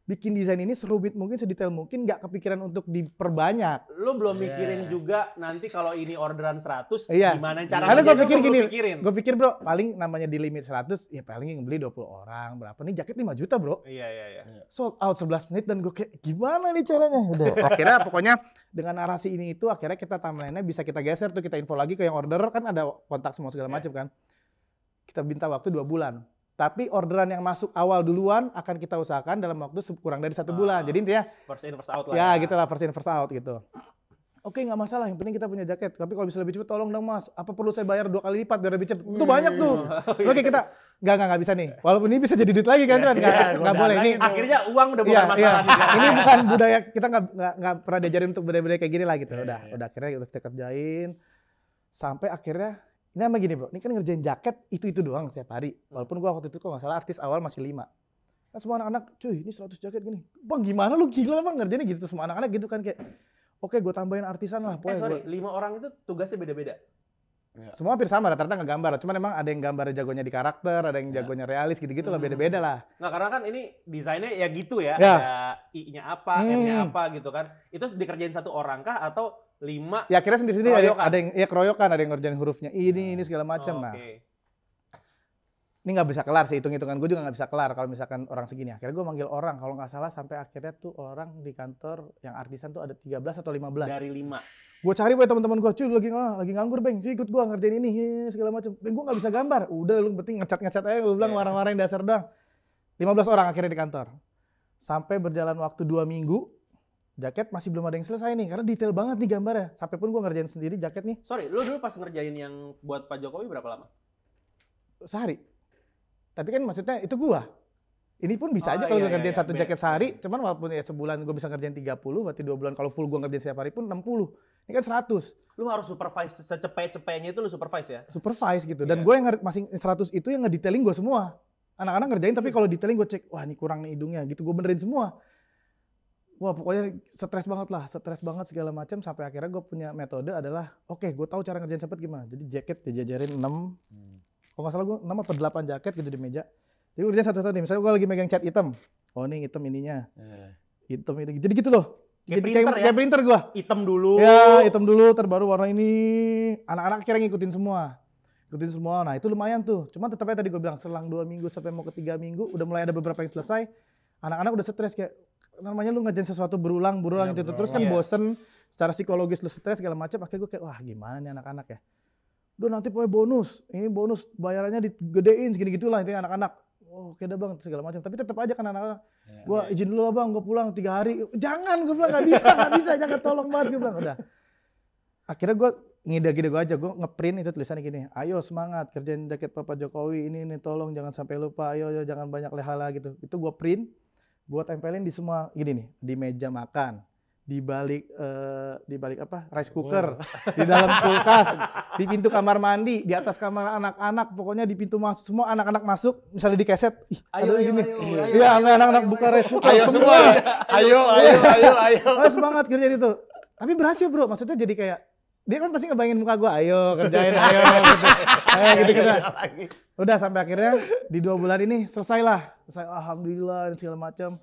bikin desain ini serumit mungkin, sedetail mungkin, nggak kepikiran untuk diperbanyak. Lu belum mikirin juga nanti kalau ini orderan 100 Iya. gimana cara Karena gue ngerjainnya, pikir lu gini, pikirin. gue pikir bro, paling namanya di limit 100, ya paling yang beli 20 orang, berapa nih jaket 5 juta bro. Iya. Sold out 11 menit dan gue kayak gimana nih caranya? Udah. Akhirnya pokoknya dengan narasi ini itu akhirnya kita timeline-nya bisa kita geser tuh, kita info lagi ke yang order, kan ada kontak semua segala macam kan. Kita minta waktu 2 bulan. Tapi orderan yang masuk awal duluan akan kita usahakan dalam waktu kurang dari 1 bulan. Jadi intinya First in first out lah. ya gitulah, first in first out gitu. Oke, nggak masalah, yang penting kita punya jaket. Tapi kalau bisa lebih cepat tolong dong mas, apa perlu saya bayar 2 kali lipat biar lebih cepat? Itu banyak tuh. Oke kita nggak bisa nih. Walaupun ini bisa jadi duit lagi kan, kan? Nggak boleh ini. Akhirnya uang udah bukan Iya, masalah nih. ini bukan budaya, kita nggak pernah diajarin untuk budaya-budaya kayak gini lah gitu. Udah akhirnya kita kerjain sampai akhirnya ini sama gini bro, ini kan ngerjain jaket itu doang setiap hari. Walaupun gua waktu itu kok nggak salah artis awal masih 5. Kan semua anak-anak, cuy ini 100 jaket gini. Bang gimana lu gila bang ngerjainnya gitu, semua anak-anak gitu kan kayak oke gue tambahin artisan lah. Sorry, 5 orang itu tugasnya beda-beda. Semua hampir sama, rata-rata nggak gambar. Cuman emang ada yang gambar jagonya di karakter, ada yang jagonya realis gitu-gitu lah, beda-beda lah. Nah karena kan ini desainnya ya gitu ya, Ya. ada I-nya apa, M-nya apa gitu kan. Itu dikerjain 1 orang kah atau 5? Ya akhirnya sendiri-sendiri Keroyokan. ada yang ya keroyokan, ada yang ngerjain hurufnya ini segala macam. Nah, Oke. ini nggak bisa kelar sih, hitung-hitungan gue juga nggak bisa kelar kalau misalkan orang segini. Akhirnya gue manggil orang, kalau nggak salah sampai akhirnya tuh orang di kantor yang artisan tuh ada 13 atau 15. Dari 5. Gue cari buat teman-teman gue, cuy lagi nganggur beng, cuy ikut gue ngerjain ini segala macam. Beng gue nggak bisa gambar, udah lu penting ngecat aja, gue bilang warna-warnain dasar doang. 15 orang akhirnya di kantor. Sampai berjalan waktu 2 minggu, jaket masih belum ada yang selesai nih, karena detail banget nih gambarnya. Sampai pun gue ngerjain sendiri jaket nih Sorry, lu dulu pas ngerjain yang buat Pak Jokowi berapa lama? sehari. Tapi kan maksudnya itu gua. Ini pun bisa Oh, aja kalau iya, gua ngerjain iya, satu jaket sehari, cuman walaupun ya sebulan gua bisa ngerjain 30, berarti 2 bulan kalau full gua ngerjain setiap hari pun 60. Ini kan 100. Lu harus supervise secepet-cepetnya itu lu supervise ya? Supervise gitu. Dan Iya. gue yang masih 100 itu yang ngedetailing gua semua. Anak-anak ngerjain tapi kalau detailing gua cek, wah ini kurang nih hidungnya gitu, gua benerin semua. Wah pokoknya stres banget lah, stres banget segala macam sampai akhirnya gue punya metode adalah oke, gue tahu cara ngerjain cepet gimana. Jadi jaket dijajarin 6, kalau nggak salah gue 6 atau 8 jaket gitu di meja. Jadi gue kerjain satu-satu nih, misalnya gue lagi megang cat hitam, oh ini hitam ininya, hitam itu, jadi gitu loh. Kayak Jadi printer ya? kayak printer gue. Hitam dulu. Ya hitam dulu, terbaru warna ini. Anak-anak akhirnya ngikutin semua. Nah itu lumayan tuh. Cuma tetap aja tadi gue bilang selang 2 minggu sampai mau ke 3 minggu udah mulai ada beberapa yang selesai. Anak-anak udah stres kayak namanya lu ngerjain sesuatu berulang Ya, itu terus kan Iya. bosen, secara psikologis lu stres segala macam. Akhirnya gue kayak wah gimana nih anak-anak ya. Udah nanti pokoknya bonus. Ini bonus bayarannya digedein segini gitulah itu anak-anak. Oh, oke dah bang segala macam. Tapi tetap aja kan anak-anak. Gua izin dulu lah bang, gue pulang 3 hari. Jangan, gue bilang nggak bisa, jangan tolong banget gue bilang udah. Akhirnya gue ngide-ngide gue aja, gue ngeprint itu tulisannya gini, ayo semangat kerjain jaket Bapak Jokowi ini tolong jangan sampai lupa, ayo jangan banyak lehala gitu. Itu gue print, gue tempelin di semua gini nih, di meja makan, di balik apa rice cooker, di dalam kulkas, di pintu kamar mandi, di atas kamar anak-anak, pokoknya di pintu masuk semua anak-anak masuk, misalnya di keset, ih Ayo, ada gini, ayo. iya anak-anak buka rice cooker, Ayo semua. Ayo. Oh, semangat kerjain itu. Tapi berhasil bro, maksudnya jadi kayak dia kan pasti ngebayangin muka gue, ayo kerjain, ayo gitu. Udah sampai akhirnya di 2 bulan ini selesai, alhamdulillah dan segala macam.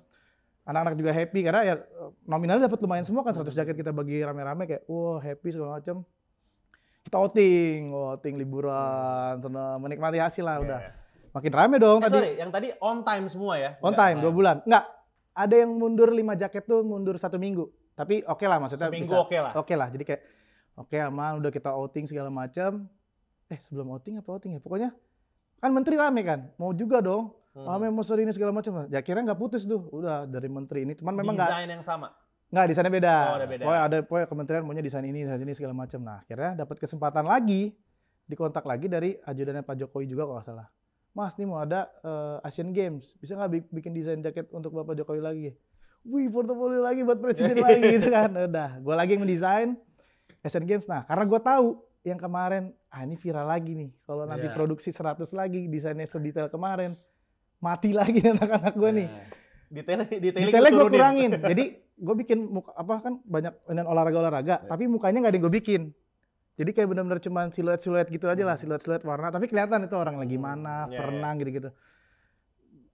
Anak-anak juga happy karena ya nominalnya dapat lumayan semua kan, 100 jaket kita bagi rame-rame kayak wah happy segala macam. Kita outing liburan, tenang, menikmati hasil lah udah. Makin rame dong tadi. Sorry, yang tadi on time semua ya? On time 2 bulan. Enggak, ada yang mundur 5 jaket tuh mundur 1 minggu. Tapi oke lah maksudnya Seminggu bisa. oke lah. Oke lah, jadi kayak oke aman udah kita outing segala macam. Sebelum outing apa outing ya? Pokoknya kan menteri rame kan, mau juga dong. Rame mau seri ini segala macam. Ya kira nggak putus tuh, udah dari menteri ini. Cuman memang Desain yang sama? Nggak, desainnya beda. Oh, ada beda. Pokoknya kementerian maunya desain ini segala macam. Nah, akhirnya dapat kesempatan lagi, dikontak lagi dari ajudannya Pak Jokowi juga kalau nggak salah. Mas, nih mau ada Asian Games, bisa nggak bikin desain jaket untuk Bapak Jokowi lagi? Wih, portofolio lagi buat presiden lagi gitu kan. Udah, gue lagi yang mendesain Asian Games. Nah, karena gue tahu yang kemarin, ini viral lagi nih. Kalau nanti Iya. produksi 100 lagi, desainnya sedetail kemarin, mati lagi anak-anak gue nih. Detailnya gue kurangin. Jadi gue bikin muka kan banyak olahraga, tapi mukanya nggak ada yang gue bikin. Jadi kayak benar-benar cuma siluet-siluet gitu aja lah, siluet-siluet warna. Tapi kelihatan itu orang lagi mana, berenang gitu-gitu.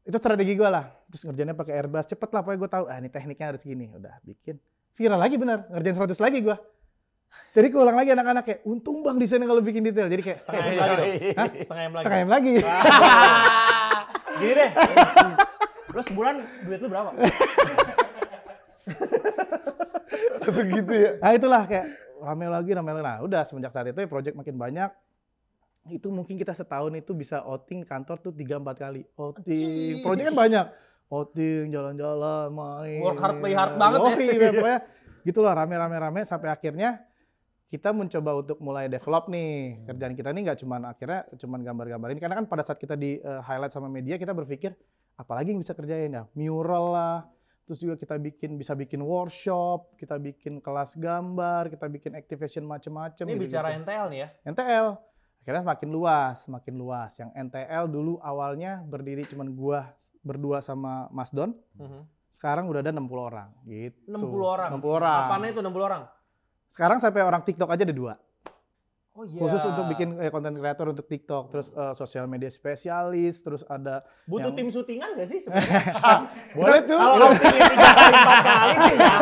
Itu strategi gue lah. Terus ngerjainnya pakai airbrush, cepet lah. Pokoknya gue tahu, ini tekniknya harus gini. Udah bikin. Viral lagi bener, ngerjain 100 lagi gue. Jadi keulang lagi anak-anak kayak, untung bang desainnya kalau bikin detail. Jadi kayak Setengah M lagi dong. Hah? Setengah M lagi. Setengah M lagi. Gini deh. Lo sebulan duit lu berapa? Langsung gitu ya. Nah itulah kayak rame lagi. Nah udah semenjak saat itu ya project makin banyak. Itu mungkin kita setahun itu bisa outing kantor tuh 3-4 kali. Outing, project kan banyak. Outing, jalan-jalan, main. Work hard, play hard banget ya. Pokoknya gitulah rame-rame sampai akhirnya kita mencoba untuk mulai develop nih. Kerjaan kita nih nggak cuman gambar-gambar ini. Karena kan pada saat kita di highlight sama media kita berpikir apalagi yang bisa kerjain ya. Mural lah. Terus juga kita bisa bikin workshop, kita bikin kelas gambar, kita bikin activation macam-macam. Ini bicara NTL nih ya. NTL. Akhirnya makin luas. Yang NTL dulu awalnya berdiri cuman gua berdua sama Mas Don. Sekarang udah ada 60 orang gitu. 60 orang. 60 orang. Apanya itu 60 orang? Sekarang sampai orang TikTok aja ada 2. Oh iya. Khusus untuk bikin konten kreator untuk TikTok, terus sosial media spesialis, terus ada Butuh yang- tim syutingan gak sih sebenarnya? Boleh tuh. Kalau outingnya 3 kali 4 kali sih ya.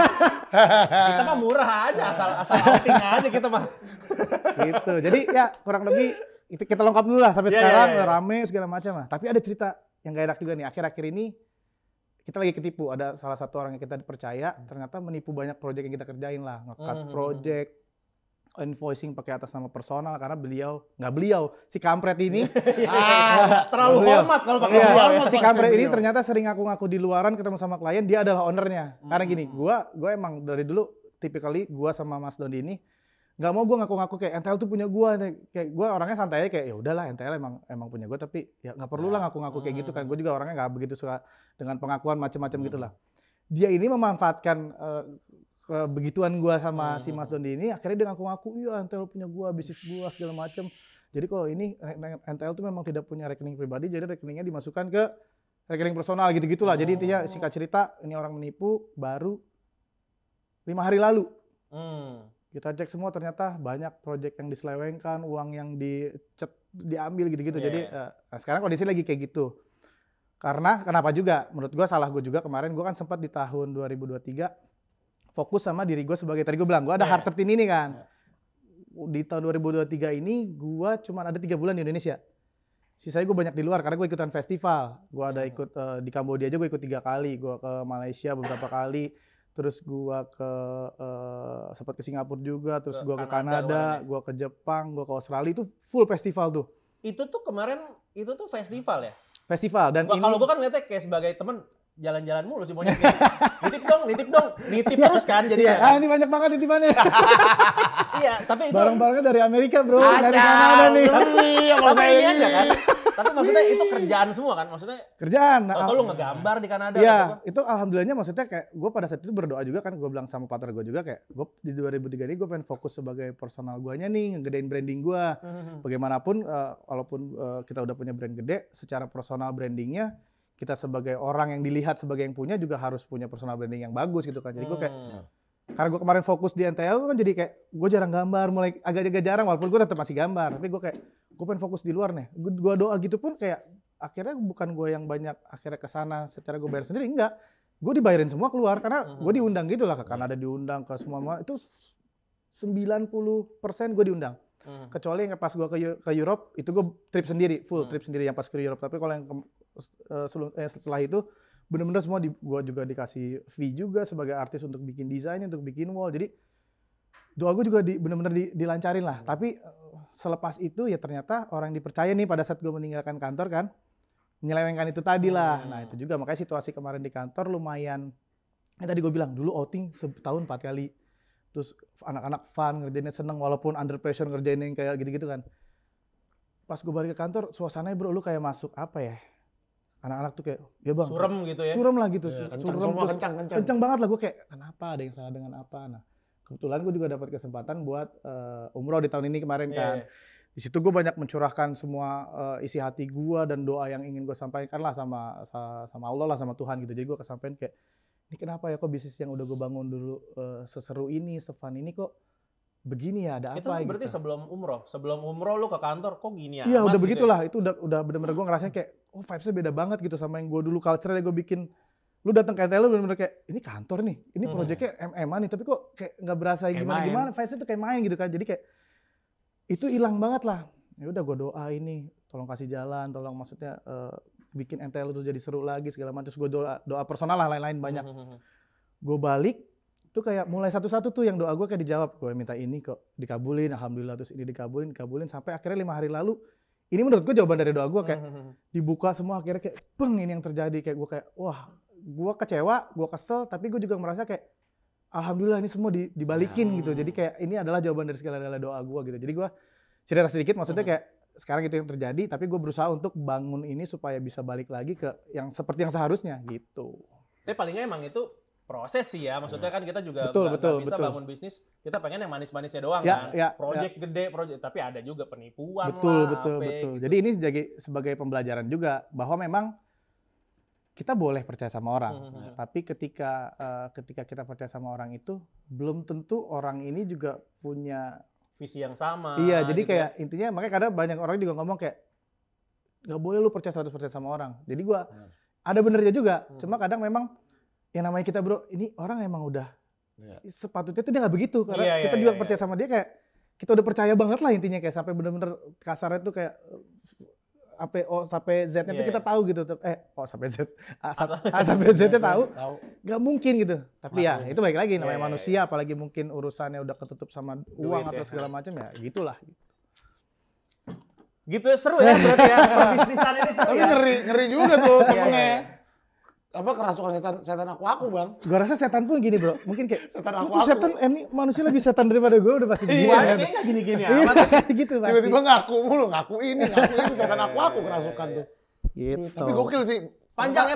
Kita mah murah aja, asal outing aja kita mah. gitu. Jadi ya kurang lebih itu kita lengkap dulu lah sampai Iya, sekarang iya, iya. rame segala macam lah. Tapi ada cerita yang gak enak juga nih. Akhir-akhir ini kita lagi ketipu. Ada salah satu orang yang kita percaya ternyata menipu banyak proyek yang kita kerjain lah. Nge-cut project, invoicing pakai atas nama personal karena si kampret ini Terlalu Beliau. hormat kalau pakai Iya, hormat. si kampret ini ternyata sering ngaku-ngaku di luaran ketemu sama klien, dia adalah ownernya. Karena gini, gua emang dari dulu typically gua sama Mas Dondi ini nggak mau gua ngaku-ngaku kayak NTL tuh punya gua. Kayak gua orangnya santai aja kayak ya udahlah NTL emang punya gua, tapi ya nggak perlu lah ngaku-ngaku kayak gitu kan. Gua juga orangnya nggak begitu suka dengan pengakuan macam-macam gitulah. Dia ini memanfaatkan kebegituan gua sama si Mas Dondi ini, akhirnya dia ngaku-ngaku, iya NTL punya gua, bisnis gua segala macam. Jadi kalau ini NTL tuh memang tidak punya rekening pribadi, jadi rekeningnya dimasukkan ke rekening personal gitu-gitulah. Jadi intinya singkat cerita, ini orang menipu baru 5 hari lalu. Kita cek semua ternyata banyak proyek yang diselewengkan, uang yang diambil gitu-gitu. Jadi nah sekarang kondisi lagi kayak gitu. Karena kenapa juga? Menurut gua salah gua juga kemarin gua kan sempat di tahun 2023 fokus sama diri gue sebagai, tadi gue bilang, gue ada hard 13 ini kan. Di tahun 2023 ini, gue cuma ada 3 bulan di Indonesia. Sisanya gue banyak di luar, karena gue ikutan festival. Gue ada ikut di Kambodia aja gue ikut 3 kali. Gue ke Malaysia beberapa kali. Terus gue sempat ke Singapura juga. Terus gue ke Kanada, gue ke Jepang, gue ke Australia. Itu full festival tuh. Itu tuh kemarin, itu tuh festival ya? Festival. Dan Kalau gue kan ngeliatnya kayak sebagai temen, jalan-jalan mulu sih monyet. Nitip dong, nitip terus kan jadinya. ini banyak banget nitipannya. Iya, tapi itu Barang-barangnya dari Amerika bro, dari Kanada nih. tapi ini aja kan. Tapi maksudnya itu kerjaan semua kan? Maksudnya Kerjaan. atau lu ngegambar di Kanada Iya, itu alhamdulillahnya maksudnya kayak gue pada saat itu berdoa juga kan, gue bilang sama partner gue juga kayak gue di 2003 ini gue pengen fokus sebagai personal guanya nih, ngegedein branding gue. Bagaimanapun walaupun kita udah punya brand gede, secara personal brandingnya kita sebagai orang yang dilihat sebagai yang punya juga harus punya personal branding yang bagus gitu kan. Jadi gue kayak karena gue kemarin fokus di NTL kan jadi kayak gue jarang gambar, mulai agak-agak jarang walaupun gue tetap masih gambar, tapi gue kayak gue pengen fokus di luar nih. Gue doa gitu pun kayak akhirnya bukan gue yang banyak akhirnya kesana secara gue bayar sendiri, enggak. Gue dibayarin semua keluar karena gue diundang gitu lah ke Kanada, diundang ke semua itu 90% gue diundang. Kecuali yang pas gue ke Europe itu gue trip sendiri, full trip sendiri yang pas ke Europe. Tapi kalau yang setelah itu benar-benar semua gue juga dikasih fee juga sebagai artis untuk bikin desain, untuk bikin wall. Jadi doa gue juga benar-benar dilancarin lah. Tapi selepas itu ya ternyata orang yang dipercaya nih pada saat gue meninggalkan kantor kan menyelewengkan itu tadi lah. Nah itu juga makanya situasi kemarin di kantor lumayan Yang tadi gue bilang, dulu outing setahun 4 kali. Terus anak-anak fun, ngerjainnya seneng walaupun under pressure ngerjain yang kayak gitu-gitu kan. Pas gue balik ke kantor, suasananya bro, lu kayak masuk apa ya? Anak-anak tuh kayak, ya bang. Surem gitu ya. Surem lah gitu. Ya, kencang Surem semua, terus kencang. kencang banget lah gue kayak, kenapa ada yang salah dengan apa? Nah, kebetulan gue juga dapat kesempatan buat umroh di tahun ini kemarin Iya, kan. iya. Di situ gue banyak mencurahkan semua isi hati gue dan doa yang ingin gue sampaikan lah sama Allah lah, sama Tuhan gitu. Jadi gue kesampaian kayak, ini kenapa ya kok bisnis yang udah gue bangun dulu seseru ini, sefun ini kok begini ya, ada Itu apa berarti gitu. sebelum umroh lu ke kantor kok gini Iya amat udah gitu begitulah, itu udah bener-bener gue ngerasain kayak, oh vibes-nya beda banget gitu sama yang gue dulu culture-nya gue bikin. Lu datang ke NTL lu bener-bener kayak, ini kantor nih, ini project-nya MMA nih, tapi kok kayak nggak berasa Kayak gimana-gimana, vibes-nya tuh kayak main gitu kan. Jadi kayak, itu hilang banget lah. Ya udah gue doa ini, tolong kasih jalan, tolong maksudnya bikin NTL itu jadi seru lagi segala macam. Terus gue doa personal lah, lain-lain banyak. Gue balik, tuh kayak mulai satu-satu tuh yang doa gue kayak dijawab. Gue minta ini kok dikabulin, alhamdulillah. Terus ini dikabulin sampai akhirnya 5 hari lalu. Ini menurut gue jawaban dari doa gue kayak dibuka semua, akhirnya kayak beng, ini yang terjadi. Kayak gue kayak wah, gue kecewa, gue kesel, tapi gue juga merasa kayak alhamdulillah ini semua dibalikin gitu. Jadi kayak ini adalah jawaban dari segala doa gue gitu. Jadi gue cerita sedikit, maksudnya kayak sekarang itu yang terjadi, tapi gue berusaha untuk bangun ini supaya bisa balik lagi ke yang seperti yang seharusnya gitu. Tapi palingnya emang itu proses sih ya, maksudnya kan kita juga Betul, nggak betul, bisa betul. bangun bisnis, kita pengen yang manis-manisnya doang Ya, kan, ya, project gede, tapi ada juga penipuan Betul, lah, betul. gitu. Jadi ini sebagai pembelajaran juga bahwa memang kita boleh percaya sama orang, tapi ketika kita percaya sama orang itu belum tentu orang ini juga punya Visi yang sama. iya, jadi gitu kayak intinya makanya kadang banyak orang juga ngomong kayak nggak boleh lu percaya 100% sama orang. Jadi gua ada benernya juga, cuma kadang memang yang namanya kita bro, ini orang emang udah sepatutnya tuh dia nggak begitu karena Iya, kita iya, juga iya, percaya sama dia kayak kita udah percaya banget lah intinya kayak sampai bener-bener kasarnya tuh kayak O sampai Z-nya tuh Iya, kita iya. tahu gitu. O sampai Z, A sampai Z-nya tahu. Tahu. Nggak mungkin gitu. Tapi ya itu baik lagi namanya Iya, iya, manusia, apalagi mungkin urusannya udah ketutup sama uang Duit atau ya. segala macam ya gitulah. Gitu seru ya berarti ya, perbisnisan ini seru Tapi ya. ngeri juga tuh Iya, temennya. iya. Apa kerasukan setan aku Bang. Gua rasa setan pun gini bro, mungkin kayak Setan "Lu aku. setan ini manusia lebih setan daripada gue udah pasti gini Iya, kan. kayaknya nggak gini-gini Iya, amat. gitu pasti. Tiba-tiba ngaku mulu, ngaku ini setan aku kerasukan tuh. Gitu. Tapi gokil sih. Panjangnya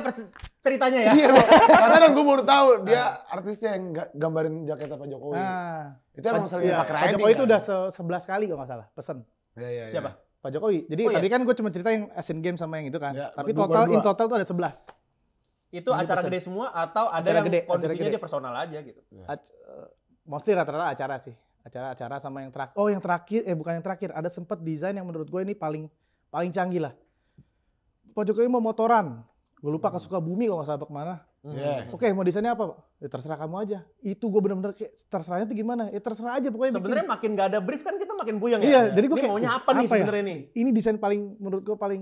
ceritanya ya. Iya, Bang. Karena kan gue baru tahu dia artisnya yang gambarin jaketnya Pak Jokowi. Nah, Itu emang sering iya, pakai Pak riding. Jokowi itu kan? udah 11 kali kalau nggak salah pesen. Iya. Siapa? Pak Jokowi. Jadi Oh, iya? tadi kan gue cuma cerita yang Asian Games sama yang itu kan. Ya, Tapi dua- total dua. in total tuh ada 11. Itu Ini acara pesan. gede semua atau ada Acara yang gede, acara kondisinya gede. dia personal aja gitu. Mostly rata-rata acara sih. Acara-acara sama yang terakhir. Oh, yang terakhir bukan yang terakhir. Ada sempat desain yang menurut gue ini paling canggih lah. Pak Jokowi mau motoran. Gue lupa ke Sukabumi kalau nggak salah apa kemana. Iya. Oke, mau desainnya apa, Pak? Ya terserah kamu aja. Itu gue bener-bener kayak terserahnya tuh gimana? Ya terserah aja pokoknya. Sebenarnya makin gak ada brief kan kita makin buyang Iya, ya. jadi gue Ini kayak maunya apa nih apa ya? sebenarnya nih? Ini desain paling menurut gue paling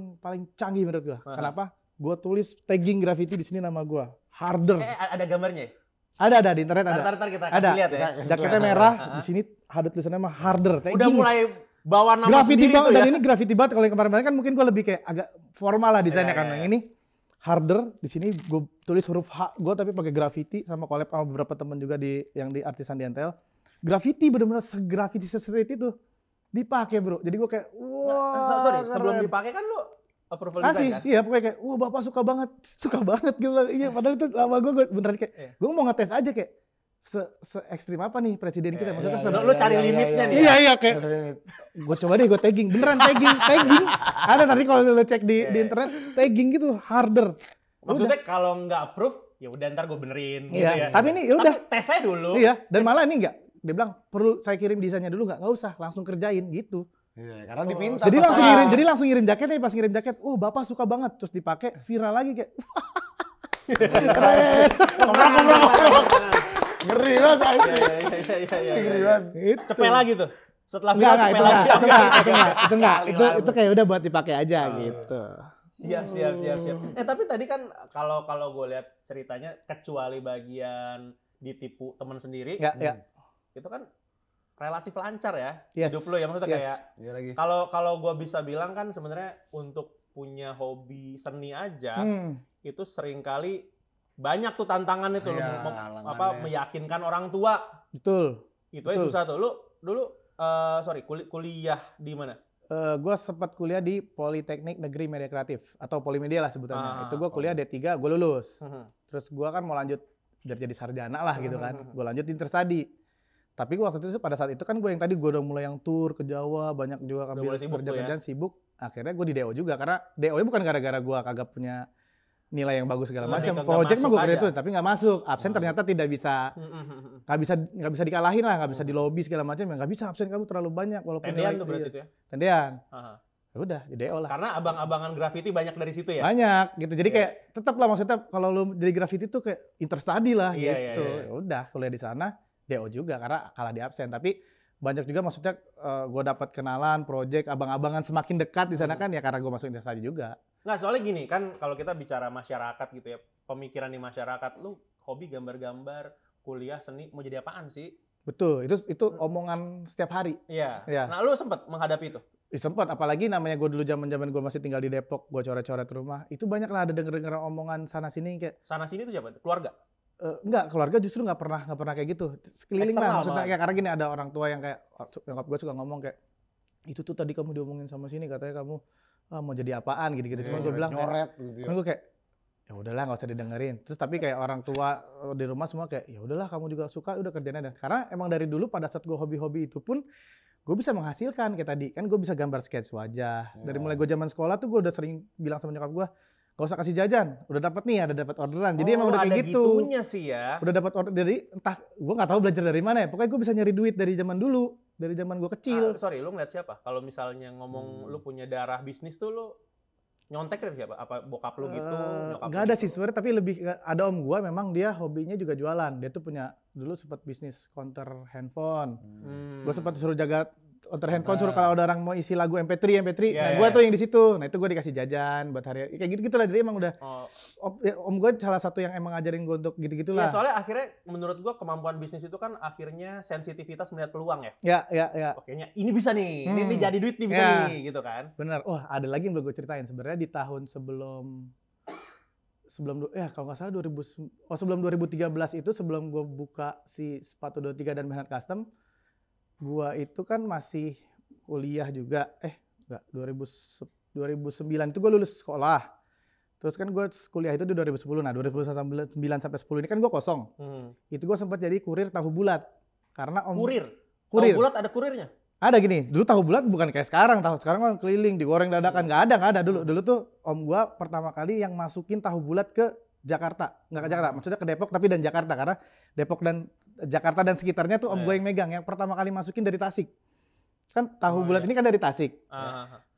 canggih menurut gue. Aha. Kenapa? Gue tulis tagging graffiti di sini nama gue. Harder. Ada gambarnya ya? Ada di internet ada. Ntar kita Ada. kasih lihat ya. Jaketnya merah, di sini ada tulisannya mah harder. Udah Tagging. mulai bawa nama Graffiti sendiri banget tuh dan ya. ini graffiti banget. Kalau yang kemarin-kemarin kan mungkin gue lebih kayak agak formal lah desainnya Iya, kan. iya, Yang ini harder, di sini gue tulis huruf H gue tapi pakai graffiti sama collab sama beberapa temen juga yang di artisan di NTL. Graffiti bener-bener se-graffiti se-street itu dipakai bro. Jadi gue kayak wah. Sorry, sebelum keren. dipakai kan lu approval Kasih, design kan? iya pokoknya kayak, wah bapak suka banget gitu. Iya padahal itu lama gue beneran kayak, Iya. gue mau ngetes aja kayak, se ekstrim apa nih presiden kita, maksudnya iya, Lu cari limitnya nih. iya iya kayak, gue coba deh gue tagging, beneran tagging, ada nanti kalau lu cek di internet, tagging gitu, harder. Maksudnya kalau nggak approve, ya udah ntar gue benerin gitu Iya, ya. tapi ini ya udah, Tapi tes aja dulu. iya, dan malah ini enggak, dia bilang perlu saya kirim desainnya dulu nggak usah, langsung kerjain gitu. Iya, karena dipinta. Jadi langsung pasaran. ngirim, jaket nih, pas ngirim jaket, bapak suka banget, terus dipakai viral lagi kayak, keren. Ngeri banget. Iya. Ngeri banget. Gitu. Cepet lagi tuh. Setelah Enggak, viral cepet lagi. enggak. Itu kayak udah buat dipakai aja gitu. Siap. Tapi tadi kan kalau gue lihat ceritanya kecuali bagian ditipu teman sendiri, Ya. itu kan relatif lancar ya Yes. hidup lo ya, maksudnya Yes. kayak Iya lagi. kalau gue bisa bilang kan sebenarnya untuk punya hobi seni aja itu seringkali banyak tuh tantangan itu lu Iya, halangannya. meyakinkan orang tua. Betul. Itu aja Betul. susah tuh. Lu dulu kuliah di mana? Gue sempat kuliah di Politeknik Negeri Media Kreatif atau Polimedia lah sebutannya. Itu gue kuliah D3, gue lulus. Terus gue kan mau lanjut biar jadi sarjana lah gitu kan. Gue lanjut interstudy. Tapi gua waktu itu pada saat itu kan gue yang tadi gue udah mulai yang tour ke Jawa, banyak juga Udah ambil mulai sibuk tuh ya? kerja-kerjaan sibuk. Akhirnya gue di DO juga karena DO-nya bukan gara-gara gue kagak punya nilai yang bagus segala Lebih macam. ke nggak Project mah masuk gue kira aja. itu, tapi nggak masuk. Absen ternyata tidak bisa, nggak bisa dikalahin lah, nggak bisa di lobby segala macam. Ya nggak bisa absen kamu terlalu banyak walaupun Tendean nilai- tuh berarti itu ya? Tendean. Aha. Ya udah di DO lah. Karena abang-abangan graffiti banyak dari situ ya? Banyak gitu. Jadi Iya. kayak tetap lah maksudnya kalau lu jadi graffiti tuh kayak interstudy lah Iya, gitu. iya, iya. Ya udah kuliah di sana DO juga karena kalah di absen. Tapi banyak juga maksudnya gue dapat kenalan, project, abang-abangan semakin dekat di sana kan ya karena gue masuk interstudy juga. Nggak, soalnya gini kan kalau kita bicara masyarakat gitu ya, pemikiran di masyarakat, lu hobi gambar-gambar, kuliah seni, mau jadi apaan sih? Betul, itu omongan setiap hari. Iya. Iya. Nah, lu sempet menghadapi itu? Sempat, apalagi namanya gue dulu zaman-zaman gue masih tinggal di Depok, gue coret-coret rumah. Itu banyak lah ada denger-denger omongan sana-sini kayak Sana sini tuh siapa? Keluarga? enggak, keluarga justru nggak pernah kayak gitu. Sekeliling Eksternal lah maksudnya malah. ya karena gini ada orang tua yang kayak nyokap gue suka ngomong kayak itu tuh tadi kamu diomongin sama sini katanya kamu mau jadi apaan gitu-gitu. Cuman gue bilang kayak, nyoret gitu ya. cuman gue kayak ya udahlah nggak usah didengerin. Terus tapi kayak orang tua di rumah semua kayak ya udahlah kamu juga suka udah kerjaan aja. Karena emang dari dulu pada saat gue hobi-hobi itu pun gue bisa menghasilkan kayak tadi kan gue bisa gambar sketch wajah. Dari mulai gue zaman sekolah tuh gue udah sering bilang sama nyokap gue gak usah kasih jajan, udah dapat nih, ada dapat orderan. Jadi emang udah ada kayak gitu. gitunya sih ya. Udah dapat order dari entah gue nggak tahu belajar dari mana ya. Pokoknya gue bisa nyari duit dari zaman dulu, dari zaman gue kecil. Sorry, lu ngeliat siapa? Kalau misalnya ngomong lu punya darah bisnis tuh lu nyontek dari siapa? Apa bokap lu gitu? Nyokap Nggak lu ada gitu? sih sebenarnya, tapi lebih ada om gue memang dia hobinya juga jualan. Dia tuh punya dulu sempat bisnis counter handphone. Gue sempat suruh jaga counter handphone, suruh kalau ada orang mau isi lagu MP3. Iya, Nah iya, gue iya. tuh yang di situ. Nah itu gue dikasih jajan buat hari kayak gitu lah. Jadi emang udah Oh, om gue salah satu yang emang ngajarin gue untuk gitu iya, lah. soalnya akhirnya menurut gua kemampuan bisnis itu kan akhirnya sensitivitas melihat peluang ya. Ya. Oh, kayaknya ini bisa nih, ini jadi duit nih bisa Ya. nih gitu kan. Bener. Wah ada lagi yang belum gue ceritain. Sebenarnya di tahun kalau nggak salah sebelum 2013 itu sebelum gue buka si sepatu 23 dan Manhat Custom, gue itu kan masih kuliah juga. Enggak, 2009 itu gue lulus sekolah. Terus kan gue kuliah itu di 2010. Nah 2009 sampai 10 ini kan gue kosong. Itu gue sempat jadi kurir tahu bulat. Karena Kurir. Kurir. Tahu bulat ada kurirnya. Ada gini, dulu tahu bulat bukan kayak sekarang kan keliling, digoreng dadakan, nggak ada dulu. Dulu tuh om gua pertama kali yang masukin tahu bulat ke Jakarta, nggak ke Jakarta, maksudnya ke Depok tapi dan Jakarta karena Depok dan Jakarta dan sekitarnya tuh om gua yang megang. Yang pertama kali masukin dari Tasik, kan tahu bulat ini kan dari Tasik.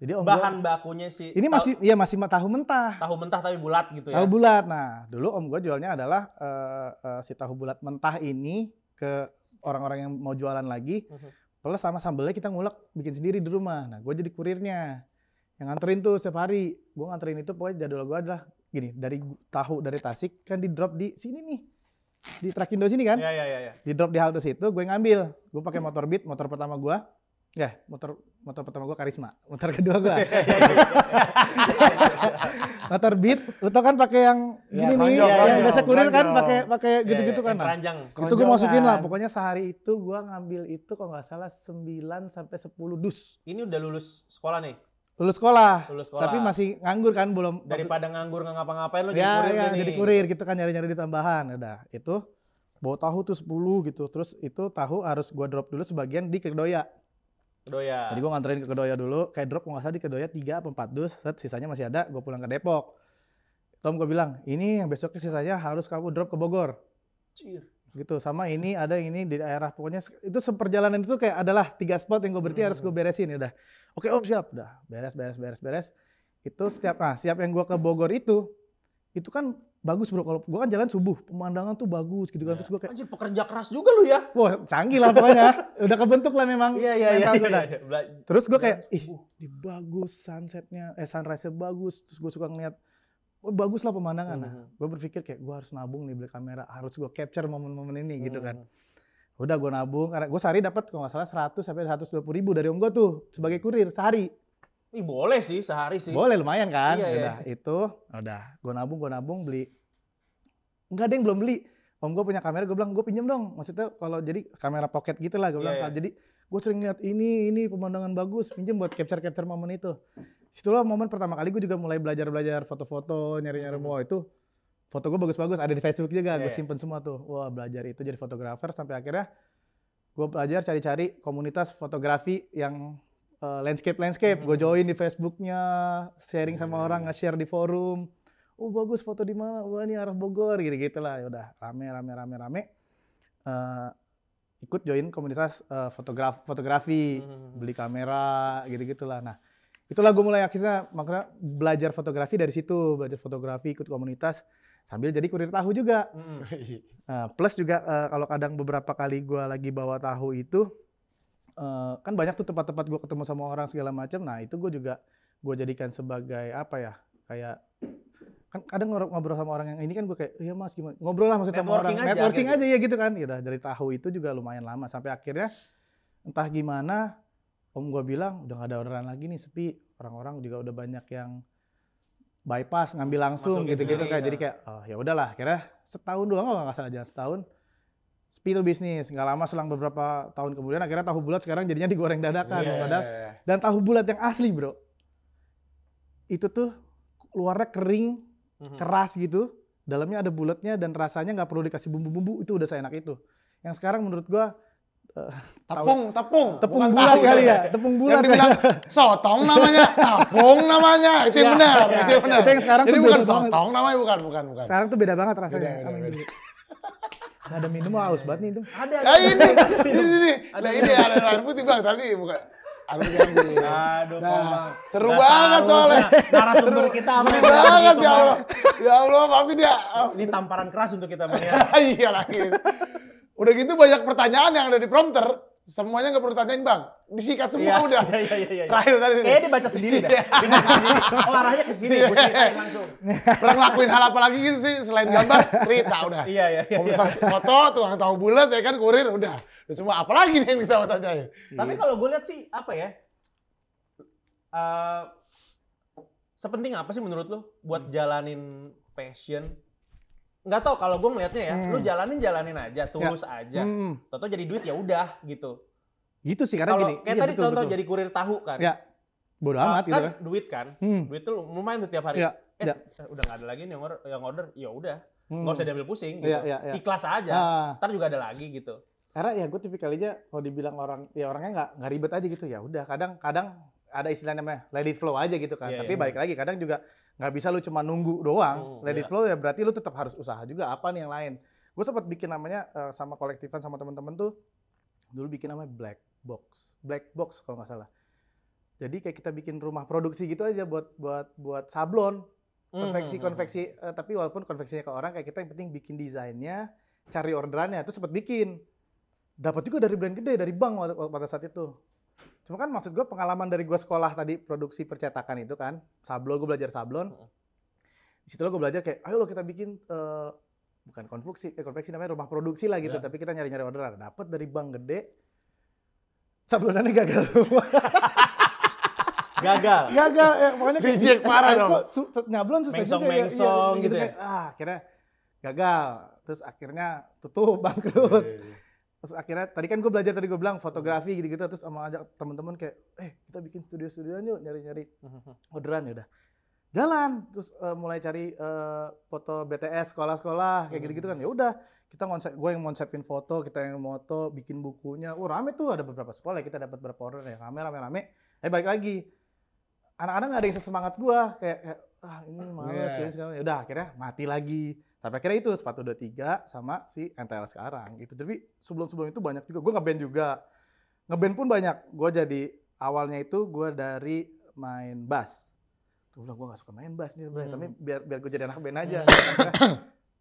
Jadi om Bahan gua, bakunya sih. ini masih tahu mentah. tahu mentah tapi bulat gitu ya. Tahu bulat. Nah, dulu om gua jualnya adalah si tahu bulat mentah ini ke orang-orang yang mau jualan lagi. Plus sama sambelnya kita ngulek bikin sendiri di rumah. Nah, gue jadi kurirnya. Yang nganterin tuh setiap hari. Gue nganterin itu pokoknya jadwal gue adalah gini, dari Tasik kan di drop di sini nih. Di Trakindo sini kan. Iya. Di drop di halte situ, gue ngambil. Gue pakai motor Beat, motor pertama gue. Ya, motor pertama gue Karisma. Motor kedua gue. Motor Beat, lu tau kan pakai yang gini nih, yang biasa kurir kan pakai gitu-gitu kan. Nah, Keranjang. itu gue masukin lah, pokoknya sehari itu gue ngambil itu kalau nggak salah 9 sampai 10 dus. Ini udah lulus sekolah nih. Lulus sekolah, Lulus sekolah. tapi masih nganggur kan, belum. Daripada nganggur nggak ngapa-ngapain lo jadi Ya, kurir nih. jadi kurir gitu kan, nyari-nyari di tambahan. Udah, itu bawa tahu tuh 10 gitu. Terus itu tahu harus gue drop dulu sebagian di Kedoya. Kedoya. Jadi gue nganterin ke Kedoya dulu, kayak drop kalau nggak salah di Kedoya 3 atau 4 dus, set sisanya masih ada, gue pulang ke Depok. Tom gue bilang, ini yang besoknya sisanya harus kamu drop ke Bogor. Cir. Gitu, sama ini ada ini di daerah, pokoknya itu seperjalanan itu kayak adalah 3 spot yang gue berarti harus gue beresin. Ya udah, oke om siap, udah beres. Itu siap yang gue ke Bogor itu kan bagus bro, kalau gue kan jalan subuh, pemandangan tuh bagus gitu kan. Terus gue kayak, Anjir, pekerja keras juga lu ya. wah canggih lah pokoknya, udah kebentuk lah memang. Iya. mental gue dah. Bela- Terus gue kayak, Subuh. ini bagus sunsetnya, sunrise-nya bagus. Terus gue suka ngeliat, oh, bagus lah pemandangan. Nah, gue berpikir kayak gue harus nabung nih beli kamera, harus gue capture momen-momen ini gitu kan. Udah gue nabung, karena gue sehari dapat kalau nggak salah 100 sampai 120 ribu dari om gue tuh sebagai kurir sehari. Ih, boleh sih sehari sih. Boleh lumayan kan? Iya, iya. Udah itu, udah gue nabung beli Enggak ada yang belum beli. Om gue punya kamera, gue bilang gue pinjem dong. Maksudnya kalau jadi kamera pocket gitu lah, gue bilang. Iya. Jadi gue sering lihat ini pemandangan bagus, pinjem buat capture momen itu. Situlah momen pertama kali gue juga mulai belajar foto-foto, nyari-nyari mau itu. Foto gue bagus-bagus, ada di Facebook juga, gue simpen semua tuh. Wah, belajar itu jadi fotografer sampai akhirnya gue belajar cari-cari komunitas fotografi yang landscape. Gue join di Facebooknya, sharing sama orang, nge-share di forum. Oh bagus foto di mana? Wah ini arah Bogor, gitu lah. Ya udah rame. Ikut join komunitas fotografi, beli kamera, gitu-gitulah. Nah, itulah gue mulai akhirnya makanya belajar fotografi dari situ, belajar fotografi, ikut komunitas sambil jadi kurir tahu juga. Plus juga kalau kadang beberapa kali gue lagi bawa tahu itu kan banyak tuh tempat-tempat gue ketemu sama orang segala macam. Nah itu gue juga gue jadikan sebagai apa ya, kayak kan kadang ngobrol sama orang yang ini kan gue kayak iya mas gimana, ngobrol lah maksudnya sama orang, networking aja ya gitu kan. Gitu. Dari tahu itu juga lumayan lama sampai akhirnya entah gimana om gue bilang udah gak ada orderan lagi nih, sepi, orang-orang juga udah banyak yang bypass ngambil langsung gitu-gitu kayak. Jadi kayak oh ya udahlah, akhirnya setahun doang kalau nggak salah, jangan setahun sepi tuh bisnis. Nggak lama selang beberapa tahun kemudian akhirnya tahu bulat sekarang jadinya digoreng dadakan. Dan tahu bulat yang asli bro itu tuh luarnya kering, keras gitu, dalamnya ada bulatnya dan rasanya nggak perlu dikasih bumbu-bumbu, itu udah seenak itu. Yang sekarang menurut gua tepung bulat kali ya, tepung bulat. Yang dibilang sotong namanya, tepung namanya, itu yang benar, itu yang benar. Itu yang sekarang jadi tuh bukan beda banget. sotong namanya, bukan. Sekarang tuh beda banget rasanya. Beda. Nggak ada minum, haus banget nih itu. Ada. Ini. Nah ini ada air putih bang, tadi bukan. Aduh, nah, seru banget soalnya. Narasumber kita seru banget ya Allah. Ya Allah, maafin ya. Ini tamparan keras untuk kita melihat. Iya lagi. Udah gitu banyak pertanyaan yang ada di prompter, semuanya nggak perlu tanyain bang, disikat semua udah. Iya. Terakhir tadi. Kayaknya dia baca sendiri dah. Dia baca sendiri. Oh arahnya ke sini, gue ceritain langsung. Pernah ngelakuin hal apa lagi gitu sih selain gambar, cerita udah. Iya. Komunitas foto, tukang tahu bulat ya kan, kurir udah. Semua apa lagi nih yang kita mau tanyain? Tapi kalau gue lihat sih apa ya? Sepenting apa sih menurut lo buat jalanin passion? Nggak tahu kalau gue ngelihatnya ya, lu jalanin aja, tulus aja. Toto jadi duit ya udah gitu. Gitu sih karena Kalau gini. kayak tadi contoh jadi kurir tahu kan. Ya. Bodo amat gitu kan. Duit kan. Duit tuh lumayan tuh tiap hari. Ya. Udah nggak ada lagi nih yang order, ya udah. Nggak usah diambil pusing gitu. Ya. Ikhlas aja. Ntar juga ada lagi gitu. Karena ya gue tipikalnya kalau dibilang orang, ya orangnya nggak ribet aja gitu. Ya udah, kadang ada istilah namanya let it flow aja gitu kan. Tapi balik lagi kadang juga nggak bisa lu cuma nunggu doang. Let it flow ya berarti lu tetap harus usaha juga apa nih yang lain. Gue sempat bikin namanya sama kolektifan sama teman-teman tuh dulu bikin namanya black box kalau nggak salah. Jadi kayak kita bikin rumah produksi gitu aja buat sablon, konveksi tapi walaupun konveksinya ke orang, kayak kita yang penting bikin desainnya, cari orderannya. Terus sempat bikin, dapat juga dari brand gede, dari bank pada saat itu. Cuma kan maksud gue pengalaman dari gue sekolah tadi produksi percetakan itu kan, gue belajar sablon. Di situ gue belajar kayak, ayo lo kita bikin bukan konveksi namanya rumah produksi lah gitu, tapi kita nyari-nyari orderan. Dapat dari bank gede, sablonannya gagal semua. Gagal ya, pokoknya kayak reject parah dong. Nyablon susah juga mengsong gitu ya. Kayak, akhirnya gagal, terus akhirnya tutup, bangkrut. Terus akhirnya tadi kan gue belajar, tadi gue bilang fotografi gitu-gitu, terus sama ajak teman-teman kayak kita bikin studio-studioan yuk, nyari-nyari orderan. Ya udah jalan, terus mulai cari foto BTS sekolah-sekolah kayak gitu-gitu kan. Ya udah kita gue yang konsepin foto, kita yang moto, bikin bukunya. Rame tuh, ada beberapa sekolah kita dapat berapa order ya, rame. Balik lagi anak-anak nggak ada yang semangat gue kayak ini males ya udah akhirnya mati lagi. Sampai akhirnya itu sepatu 23 sama si NTL sekarang gitu. Tapi sebelum itu banyak juga. Gue ngeband juga. Ngeband pun banyak. Gue jadi awalnya itu gue dari main bass. Gue bilang gue gak suka main bass nih sebenarnya. Tapi biar gue jadi anak band aja.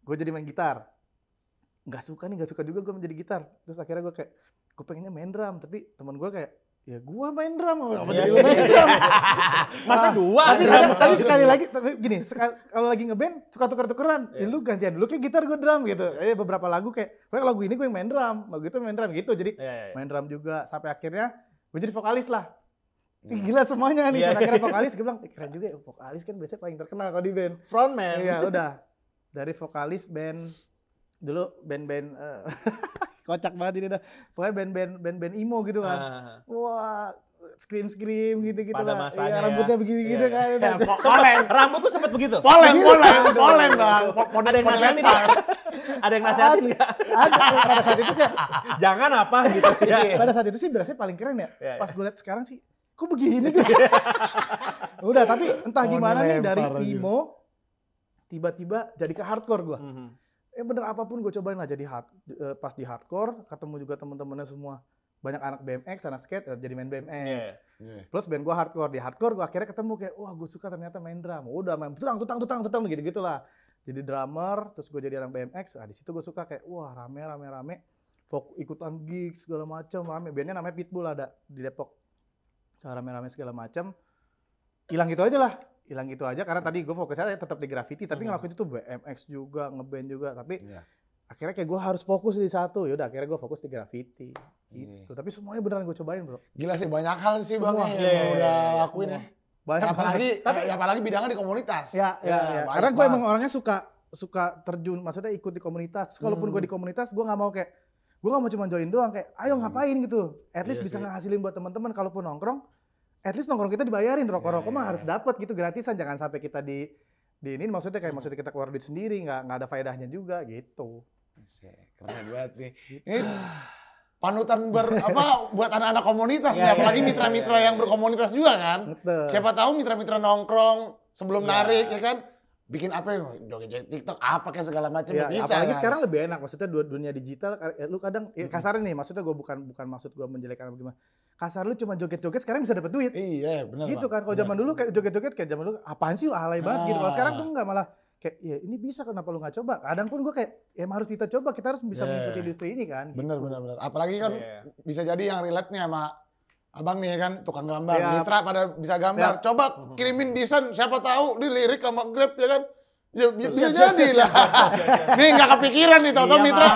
Gue jadi main gitar. Gak suka juga gue menjadi gitar. Terus akhirnya gue kayak, gue pengennya main drum. Tapi teman gue kayak, ya gua main drum, jadi lu main drum. Masa dua? Tapi sekali lagi, tapi gini, kalau lagi ngeband suka tuker-tukeran. Ya lu gantian dulu kayak gitar, gua drum gitu. Beberapa lagu kayak lagu ini gue yang main drum, lagu itu main drum gitu. Jadi main drum juga sampai akhirnya gue jadi vokalis lah. Gila semuanya nih. Sampai akhirnya vokalis, gue bilang keren juga ya vokalis kan biasanya paling terkenal kalau di band. Frontman. Iya udah. Dari vokalis band dulu band-band kocak banget ini dah. Pokoknya band-band emo gitu kan. Wah, scream gitu-gitu Pada lah. masanya Iya, ya. rambutnya begini-gitu Iya, kan. Ya, Udah. polen. Rambut tuh sempat begitu. Polen bang. Ada yang nasihatin nggak? Ada yang nasihatin nggak? Ada pada saat itu kayak Jangan apa gitu ya. pada saat itu sih berasanya paling keren ya. Iya, Pas gue liat sekarang sih, kok begini gitu. Udah, tapi entah Oh, gimana nih dari dilempar aja. emo tiba-tiba jadi ke hardcore gue. Mhm. Bener apapun gue cobain lah jadi pas di hardcore ketemu juga temen-temennya semua banyak anak BMX, anak skate, jadi main BMX. Iya. Plus band gue hardcore, di hardcore gue akhirnya ketemu kayak wah gue suka ternyata main drum. Udah main tutang gitu lah. Jadi drummer, terus gue jadi anak BMX. Nah di situ gue suka kayak wah rame. Ikutan gigs segala macam rame. Bandnya namanya Pitbull ada di Depok. Rame-rame segala macam. Hilang gitu aja karena tadi gue fokusnya tetap di graffiti tapi ngelakuin itu BMX juga, ngeband juga tapi akhirnya kayak gue harus fokus di satu. Yaudah akhirnya gue fokus di graffiti gitu. Tapi semuanya beneran gue cobain bro. Gila sih banyak hal sih Semua. bang yang Iya, udah iya, lakuin ya. Banyak Apalagi bidangnya di komunitas. Ya. banyak Karena gue banget. emang orangnya suka terjun, maksudnya ikut di komunitas. Kalaupun gue di komunitas, gue nggak mau cuma join doang kayak, ayo ngapain gitu. At least Iya bisa sih. ngehasilin buat teman-teman. Kalaupun nongkrong, at least nongkrong kita dibayarin. Rokok-rokok mah harus dapat gitu gratisan. Jangan sampai kita di ini maksudnya kita keluar duit sendiri, nggak ada faedahnya juga gitu. Keren banget nih. Ini panutan buat anak-anak komunitas nih, apalagi mitra-mitra yang berkomunitas juga kan. Betul. Siapa tahu mitra-mitra nongkrong sebelum Iya. narik ya kan, bikin apa ya, joget-joget TikTok apa kayak segala macam Ya, bisa. apalagi kan? sekarang lebih enak, maksudnya dunia digital, lu kadang kasarnya nih, maksudnya gue bukan maksud gue menjelekkan apa gimana. Kasar lu cuma joget-joget sekarang bisa dapat duit. Iya, benar. Gitu kan, kalau zaman dulu kayak joget-joget kayak zaman dulu apaan sih lu alay banget gitu. Kalau sekarang tuh enggak, malah kayak ya ini bisa kenapa lu nggak coba. Kadang pun gue kayak ya emang harus kita coba, kita harus bisa mengikuti industri ini kan. Benar. Apalagi kan Iya. bisa jadi yang relate nih sama abang nih kan, tukang gambar, Iya. mitra pada bisa gambar. Iya. Coba kirimin desain, siapa tahu dilirik sama Grab ya kan. Ya, bisa Siap, jadi lah. Nih nggak kepikiran nih, tau-tau Iya, mitra.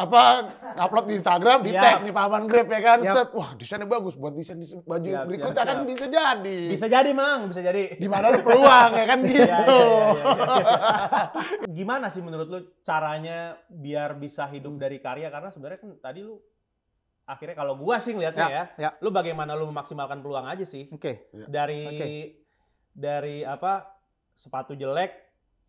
Bang. Upload di Instagram, di Siap. tag nih Pak Abang Grab ya kan. Siap. Set, wah desainnya bagus buat desain baju Siap, berikutnya siap, kan siap. bisa jadi. Bisa jadi, Mang, bisa jadi. Di mana ada peluang ya kan gitu. Iya. Gimana sih menurut lu caranya biar bisa hidup dari karya? Karena sebenarnya kan tadi lu akhirnya kalau gua sih ngeliatnya Ya. lu bagaimana lu memaksimalkan peluang aja sih. Oke. Dari apa sepatu jelek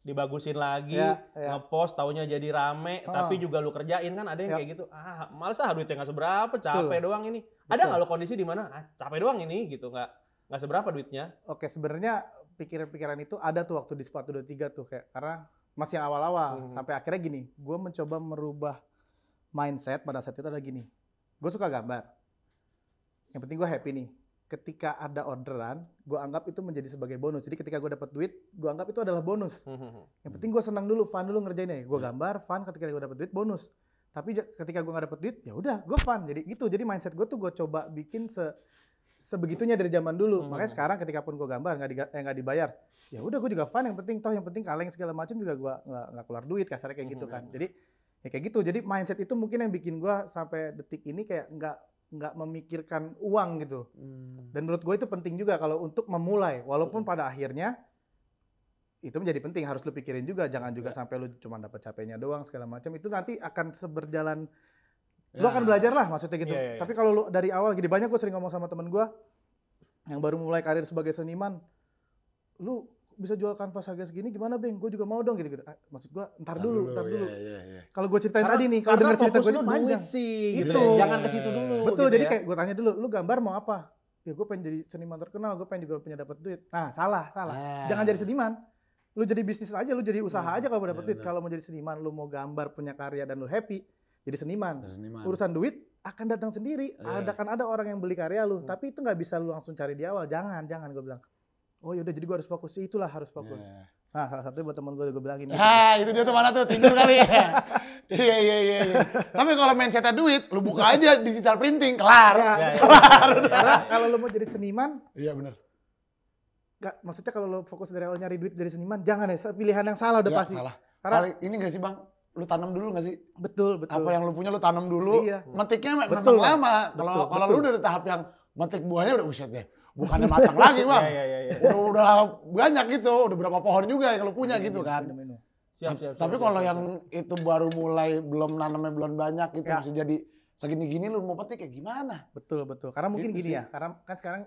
dibagusin lagi, Ya. ngepost taunya jadi rame, tapi juga lu kerjain kan ada yang Ya. kayak gitu. Males duitnya nggak seberapa, capek doang ini. Ada nggak lu kondisi di mana capek doang ini gitu, nggak seberapa duitnya? Oke, sebenarnya pikiran-pikiran itu ada tuh waktu di sepatu 23 tuh kayak karena masih awal-awal sampai akhirnya gini, gue mencoba merubah mindset pada saat itu ada gini. Gue suka gambar. Yang penting gue happy nih. Ketika ada orderan, gue anggap itu menjadi sebagai bonus. Jadi ketika gue dapat duit, gue anggap itu adalah bonus. Yang penting gue senang dulu, fun dulu ngerjainnya. Gue gambar, fun. Ketika gue dapat duit, bonus. Tapi ketika gue nggak dapat duit, ya udah, gue fun. Jadi gitu. Jadi mindset gue tuh gue coba bikin sebegitunya dari zaman dulu. Makanya sekarang ketika pun gue gambar nggak dibayar, ya udah gue juga fun. Yang penting kaleng segala macam juga gue nggak keluar duit, kasarnya kayak gitu kan. Jadi ya kayak gitu. Jadi mindset itu mungkin yang bikin gue sampai detik ini kayak nggak memikirkan uang gitu. Dan menurut gue itu penting juga kalau untuk memulai. Walaupun pada akhirnya itu menjadi penting, harus lu pikirin juga. Jangan juga sampai lu cuma dapat capeknya doang segala macam. Itu nanti akan seberjalan. Lu akan belajar lah maksudnya gitu. Iya. Tapi kalau lu dari awal gini, banyak gue sering ngomong sama temen gue yang baru mulai karir sebagai seniman, lu bisa jual kanvas harga segini gimana Beng? Gue juga mau dong gitu-gitu. Maksud gue ntar dulu. Iya. Kalau gue ceritain tadi nih, kalau denger cerita gue ini panjang. sih, Itu. Jangan ke situ dulu. Betul, gitu jadi ya. kayak gue tanya dulu, lu gambar mau apa? Ya gue pengen jadi seniman terkenal, gue pengen juga punya dapat duit. Nah, salah. Jangan jadi seniman. Lu jadi bisnis aja, lu jadi usaha aja kalau mau dapat duit. Kalau mau jadi seniman, lu mau gambar, punya karya dan lu happy, jadi seniman. Urusan duit akan datang sendiri. Akan ada orang yang beli karya lu, tapi itu nggak bisa lu langsung cari di awal. Jangan gue bilang. Oh yaudah, jadi gue harus fokus. Itulah harus fokus. Nah, salah satunya buat temen gue bilang gini. Itu dia tuh mana tuh, tidur kali ya. Iya. Tapi kalau mindsetnya duit, lu buka aja digital printing, kelar. Karena kalau lu mau jadi seniman, Iya benar. maksudnya kalau lu fokus dari awal nyari duit dari seniman, jangan ya, pilihan yang salah udah Ya, pasti. salah. Karena Paling ini nggak sih Bang, lu tanam dulu nggak sih? betul. Apa yang lu punya lu tanam dulu. Iya. Metiknya memang Betul, Bang. lama. Kalau lu dari tahap yang metik buahnya udah buset deh. Bukannya matang lagi Bang. Iya. Udah banyak gitu, udah berapa pohon juga yang lu punya gitu kan. Minum. Tapi kalau yang itu baru mulai, belum nanamnya belum banyak, itu masih jadi segini-gini, lu mau petik kayak gimana? Betul. Karena mungkin Gitu gini sih. ya, karena kan sekarang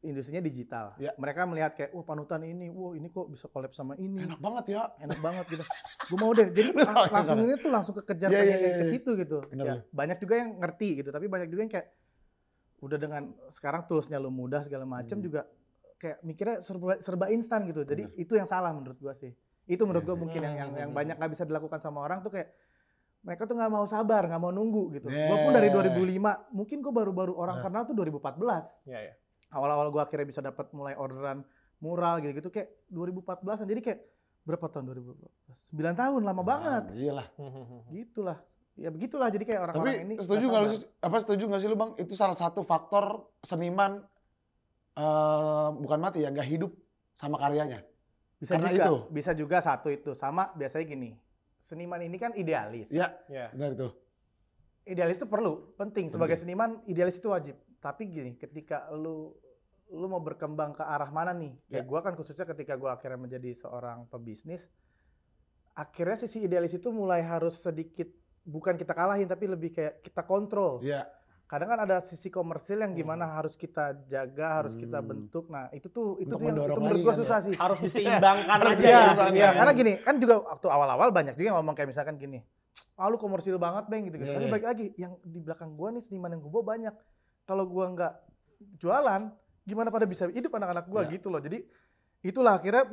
industrinya digital. Ya. Mereka melihat kayak, wah panutan ini, wah ini kok bisa collab sama ini. Enak banget ya. Enak banget gitu. Gue mau deh. Jadi langsung ini tuh langsung kekejar Iya, pengen iya, ke iya. situ gitu. Bener, Ya, bener. banyak juga yang ngerti gitu, tapi banyak juga yang kayak udah dengan sekarang toolsnya lu mudah segala macam juga kayak mikirnya serba instan gitu. Jadi itu yang salah menurut gua sih. Itu menurut gua mungkin yang banyak nggak bisa dilakukan sama orang tuh kayak mereka tuh nggak mau sabar, nggak mau nunggu gitu. Gua pun dari 2005, mungkin gua baru-baru orang kenal tuh 2014. Iya. Awal-awal gua akhirnya bisa dapat mulai orderan mural gitu-gitu kayak 2014-an. Jadi kayak berapa tahun 2014? 9 tahun, lama banget. Iyalah. Gitulah. Ya begitulah jadi kayak orang-orang ini. Tapi setuju nggak sih lu Bang? Itu salah satu faktor seniman bukan mati ya, nggak hidup sama karyanya. Bisa Karena juga, itu. bisa juga satu itu. Sama biasanya gini, seniman ini kan idealis. Iya, Iya. benar itu. Idealis itu perlu, penting. Sebagai seniman, idealis itu wajib. Tapi gini, ketika lu mau berkembang ke arah mana nih? Kayak gua kan khususnya ketika gua akhirnya menjadi seorang pebisnis, akhirnya sisi idealis itu mulai harus sedikit, bukan kita kalahin, tapi lebih kayak kita kontrol. Iya. Kadang kan ada sisi komersil yang gimana harus kita jaga, harus kita bentuk. Nah itu tuh Untuk yang mendorong menurut lagi gua kan ya. susah sih. Harus diseimbangkan aja Iya, ya. iya. Karena gini, kan juga waktu awal-awal banyak juga yang ngomong kayak misalkan gini, lu komersil banget Bang gitu. Iya, Tapi iya. balik lagi, yang di belakang gua nih seniman yang gua bawa banyak. Kalau gua nggak jualan, gimana pada bisa hidup anak-anak gua Iya. gitu loh. Jadi itulah akhirnya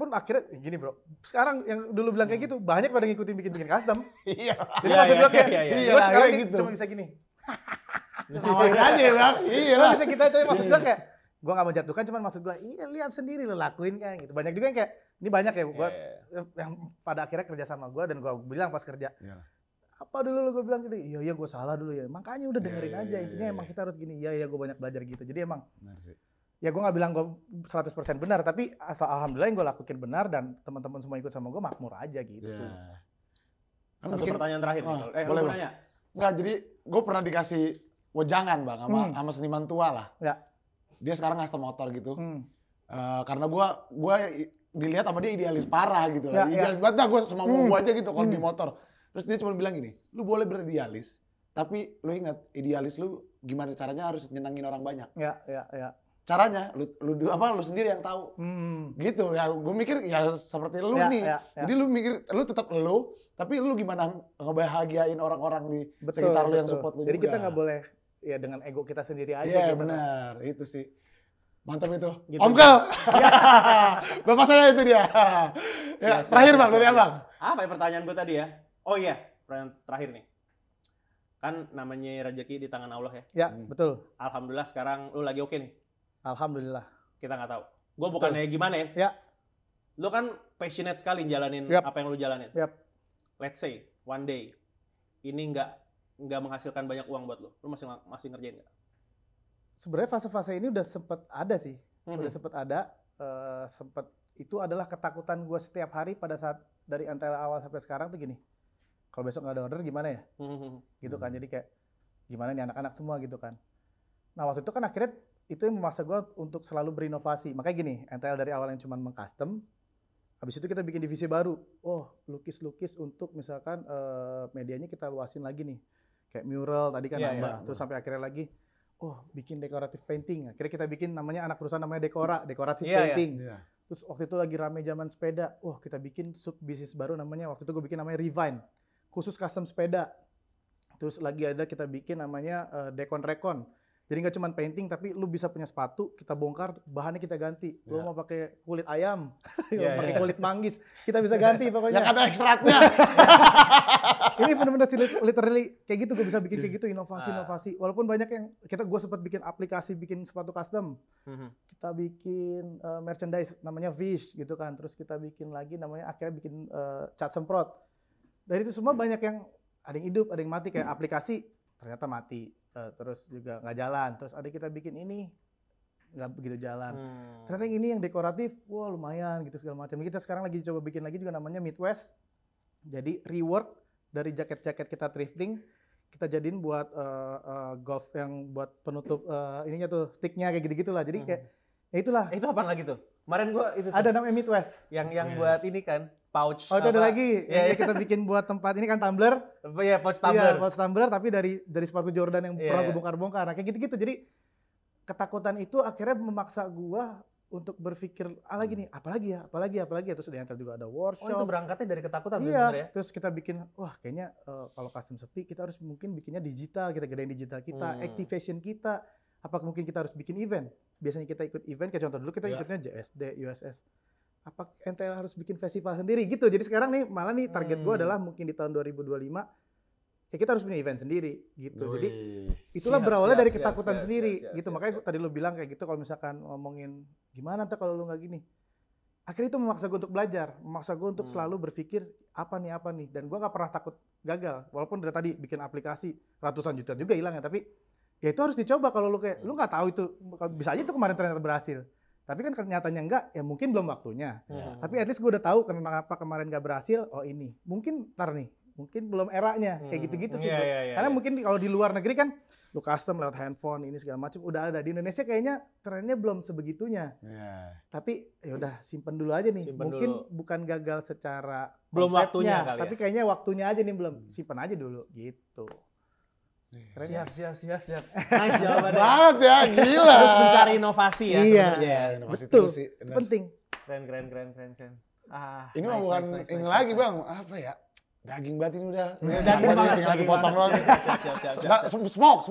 gini bro. Sekarang yang dulu bilang kayak gitu, banyak pada ngikutin bikin custom. Iya. Jadi Iya, maksud iya, gua kayak, iya, iya. gua Iya, sekarang iya, ini gitu. cuma bisa gini. Tawain aja ya Bang. Iya lah. Bisa kita itu maksud gua kayak, gua nggak menjatuhkan, cuman maksud gua, iya lihat sendiri lo lakuin kan gitu. Banyak juga yang kayak, ini banyak ya gua yang pada akhirnya kerja sama gua dan gua bilang pas kerja, Iya. apa dulu lo gue bilang gitu, iya gue salah dulu ya, makanya udah dengerin iya, aja, iya, intinya iya, emang iya. kita harus gini, iya gue banyak belajar gitu. Jadi emang Benar sih. ya gue nggak bilang gue 100% benar, tapi asal alhamdulillah yang gue lakuin benar dan teman-teman semua ikut sama gue makmur aja gitu. Iya. Kan Satu mungkin pertanyaan terakhir. Oh, nih. boleh, Lu mau Bang. nanya? Enggak, jadi gue pernah dikasih wejangan Bang sama seniman tua lah. Ya. Dia sekarang custom motor gitu. Hmm. Karena gue dilihat sama dia idealis parah gitu Ya, lah. ya. Idealis banget dah gue semau gue aja gitu kalau di motor. Terus dia cuma bilang gini, lu boleh beridealis, tapi lu ingat idealis lu gimana caranya harus nyenangin orang banyak. Ya. Caranya lu sendiri yang tahu. Gitu ya, gue mikir ya seperti lu Ya, nih. ya. Jadi lu mikir lu tetap lu, tapi lu gimana ngebahagiain orang-orang di Betul, sekitar lu yang betul. support lu Jadi juga. kita nggak boleh ya dengan ego kita sendiri aja Iya gitu. benar, itu sih. Mantap itu. Gitu. Om Kel. Bapak saya itu dia. Ya, Siap, terakhir siap, Bang siap, dari siap. Abang. Apa ya pertanyaan gue tadi ya? Oh iya, pertanyaan terakhir nih. Kan namanya rezeki di tangan Allah ya. Ya, betul. Alhamdulillah sekarang lu lagi oke nih. Alhamdulillah. Kita nggak tahu. Gue bukannya gimana ya. Ya. Lu kan passionate sekali jalanin Yap. apa yang lu jalanin. Yap. Let's say one day ini nggak menghasilkan banyak uang buat lu. Lu masih ngerjain nggak? Sebenarnya fase-fase ini udah sempet ada sih. Mhm. Udah sempet ada. Sempet itu adalah ketakutan gue setiap hari pada saat dari antara awal sampai sekarang tuh gini. Kalau besok nggak ada order gimana ya? Gitu kan. Jadi kayak gimana nih anak-anak semua gitu kan. Nah waktu itu kan akhirnya itu yang memaksa gue untuk selalu berinovasi. Makanya gini, NTL dari awal yang cuma meng-custom, habis itu kita bikin divisi baru. Oh, lukis-lukis untuk misalkan medianya kita luasin lagi nih. Kayak mural tadi kan Iya, nambah. iya. Terus sampai akhirnya lagi, oh bikin dekoratif painting. Akhirnya kita bikin namanya anak perusahaan namanya dekoratif Iya, iya. painting. Iya. Terus waktu itu lagi rame zaman sepeda. Oh kita bikin sub bisnis baru namanya, waktu itu gue bikin namanya Revine. Khusus custom sepeda. Terus lagi ada kita bikin namanya Dekon Recon. Jadi nggak cuma painting, tapi lu bisa punya sepatu, kita bongkar, bahannya kita ganti. Lu mau pakai kulit ayam, Iya, pakai iya. kulit manggis, kita bisa ganti pokoknya. Yang ada ekstraknya. Ini benar-benar sih literally kayak gitu, gue bisa bikin kayak gitu, inovasi-inovasi. Walaupun banyak yang gue sempat bikin aplikasi, bikin sepatu custom. Kita bikin merchandise namanya Fish gitu kan. Terus kita bikin lagi namanya akhirnya bikin cat semprot. Dari itu semua banyak yang ada yang hidup, ada yang mati kayak aplikasi ternyata mati. Terus juga nggak jalan. Terus ada kita bikin ini nggak begitu jalan. Ternyata yang ini yang dekoratif, wah lumayan gitu segala macam. Kita sekarang lagi coba bikin lagi juga namanya Midwest. Jadi rework dari jaket-jaket kita thrifting, kita jadiin buat golf yang buat penutup ininya tuh sticknya kayak gitu-gitu lah. Jadi kayak ya itulah. Itu apaan lagi tuh? Kemarin gua itu tuh, Ada namanya Midwest. yang Yes. buat ini kan. pouch. Oh itu ada apa? lagi, Iya, yang kita bikin buat tempat ini kan tumbler. Iya, pouch Iya, tumbler. pouch tumbler tapi dari sepatu Jordan yang Iya, pernah iya. gue bongkar-bongkar. Nah, kayak gitu-gitu. Jadi ketakutan itu akhirnya memaksa gua untuk berpikir lagi nih, apalagi. Terus yang juga ada Oh, itu workshop. berangkatnya dari ketakutan Iya, sebenarnya. terus kita bikin, wah kayaknya kalau custom sepi kita harus mungkin bikinnya digital, kita gedein digital kita, activation kita. Apa mungkin kita harus bikin event? Biasanya kita ikut event, kayak contoh dulu kita ikutnya JSD, USS. Apa NTL harus bikin festival sendiri gitu. Jadi sekarang nih malah nih target gua adalah mungkin di tahun 2025 ya kita harus punya event sendiri gitu. Jadi itulah berawalnya dari ketakutan sendiri gitu. Makanya tadi lu bilang kayak gitu kalau misalkan ngomongin gimana tuh kalau lu nggak gini. Akhirnya itu memaksa gue untuk belajar, memaksa gue untuk selalu berpikir apa nih. Dan gue nggak pernah takut gagal. Walaupun dari tadi bikin aplikasi ratusan juta juga hilang ya. Tapi ya itu harus dicoba kalau lu kayak lu nggak tahu itu bisa aja tuh kemarin ternyata berhasil. Tapi kan nyatanya enggak, ya mungkin belum waktunya. Tapi at least gue udah tahu kenapa kemarin nggak berhasil. Oh ini, mungkin ntar nih. Mungkin belum eranya, kayak gitu-gitu sih. Karena mungkin kalau di luar negeri kan, lu custom lewat handphone, ini segala macam udah ada. Di Indonesia kayaknya trennya belum sebegitunya. Tapi ya udah simpen dulu aja nih. Mungkin bukan gagal secara belum konsepnya, waktunya kali tapi kayaknya waktunya aja nih belum. Simpen aja dulu gitu. Keren ya? Siap. Nice jawabannya. Banget ya, gila. Terus mencari inovasi ya Iya, sebenarnya. Inovasi betul. terus sih, Itu benar. penting. Keren. Ini mah bukan ini nice, lagi nice. Bang, apa ya? Daging banget ini udah. Daging banget, tinggal daging dipotong doang. Siap. Smoke.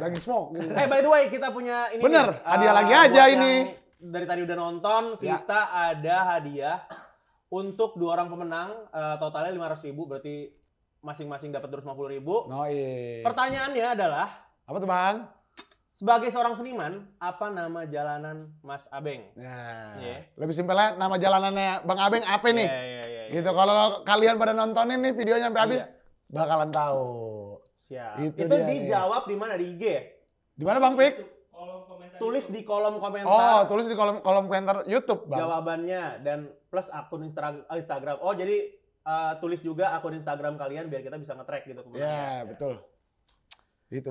Daging smoke gitu. By the way, kita punya ini. Bener, nih, hadiah lagi buat aja yang ini. Dari tadi udah nonton, kita ada hadiah untuk 2 orang pemenang, totalnya 500.000, berarti masing-masing dapat 250.000. Iya. Pertanyaannya adalah, Apa tuh Bang? sebagai seorang seniman, apa nama jalanan Mas Abeng? Nah, Iya. lebih simpelnya nama jalanannya Bang Abeng apa nih? Iya. Gitu. Kalau kalian pada nontonin nih videonya sampai habis, bakalan tahu. Siap. Itu Itu dia, dijawab di mana? Di IG ya? Di mana Bang Pik? Tulis di kolom komentar. Oh, tulis di kolom komentar YouTube, Bang. Jawabannya dan plus akun Instagram. Oh, jadi tulis juga akun Instagram kalian biar kita bisa nge-track gitu kemudian. Ya, betul. Gitu,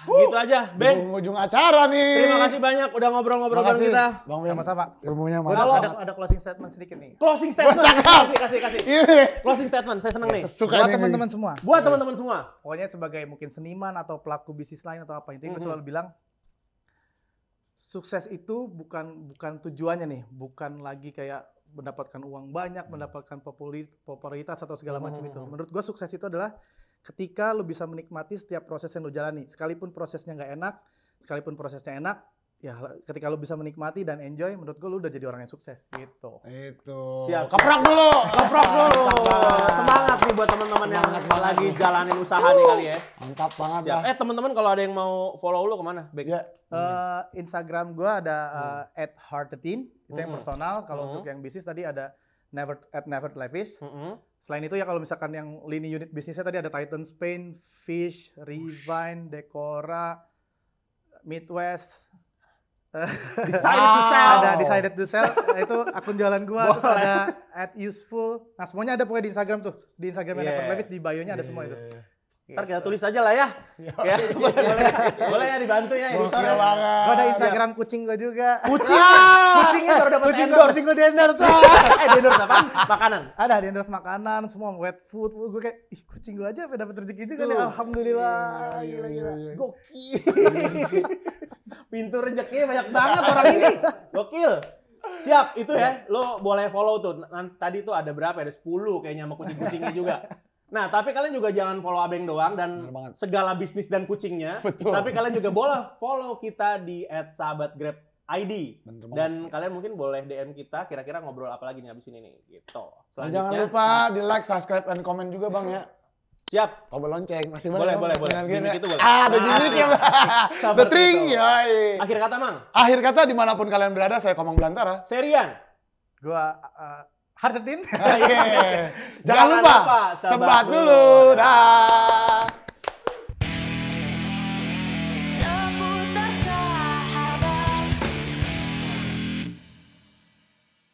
Gitu aja, Ben. Ujung acara nih. Terima kasih banyak udah ngobrol-ngobrol bareng kita. Bang Ben. Sama-sama. Ilmunya Gua mantap. ada closing statement sedikit nih. Closing statement. Kasih. Ini. Closing statement. Saya seneng nih. Suka Buat ini. teman-teman semua. Buat teman-teman semua. Pokoknya sebagai mungkin seniman atau pelaku bisnis lain atau apa, intinya gue selalu bilang sukses itu bukan tujuannya nih, bukan lagi kayak mendapatkan uang banyak, mendapatkan popularitas atau segala macam itu. Menurut gue sukses itu adalah ketika lu bisa menikmati setiap proses yang lu jalani, sekalipun prosesnya nggak enak, sekalipun prosesnya enak, ya ketika lu bisa menikmati dan enjoy, menurut gue lu udah jadi orang yang sukses gitu. Itu. Siap. Keprak dulu. Semangat nih buat teman-teman yang lagi jalanin usaha nih kali ya. Mantap banget Siap. lah. Teman-teman kalau ada yang mau follow lu kemana? Bek? Ya. Instagram gue ada @hearteteam, itu yang personal. Kalau untuk yang bisnis tadi ada @neverlevis. Selain itu ya kalau misalkan yang lini unit bisnisnya tadi ada Titan Spain, Fish, Revine, Decora, Midwest. Decided to sell. Ada Decided to Sell, itu akun jualan gua. Terus ada @useful. Nah semuanya ada pokoknya di Instagram tuh. Di Instagramnya Neverlevis, di bio-nya ada semua itu. Ntar kita tulis aja lah ya. Ya, boleh ya dibantu ya editor. Gua ada Instagram kucing gua juga. Kucingnya baru dapat endorse. Kucing gua di endorse. Di endorse apa? Makanan. Ada di endorse makanan, semua wet food. Gue kayak, ih kucing gue aja dapat rezeki juga nih. Alhamdulillah. Gila. Gokil. Pintu rezekinya banyak banget orang ini. Gokil. Siap, itu ya. Lo boleh follow tuh. Tadi tuh ada berapa? Ada 10 kayaknya sama kucing-kucingnya juga. Nah, tapi kalian juga jangan follow Abeng doang dan segala bisnis dan kucingnya. Betul. Tapi kalian juga boleh follow kita di @sahabatgrab.id. Dan kalian mungkin boleh DM kita kira-kira ngobrol apa lagi nih abis ini nih. Gitu. Dan jangan lupa di like, subscribe, dan komen juga Bang ya. Siap. Tombol lonceng masih Boleh. Dengan gini. Gimik itu boleh. Ada gimiknya. Seperti The Tring, itu. yoi. Akhir kata, Mang. Akhir kata dimanapun kalian berada, saya Komang Belantara. Serian. Gua Hearteteam. Jangan lupa, sebat dulu. Dah.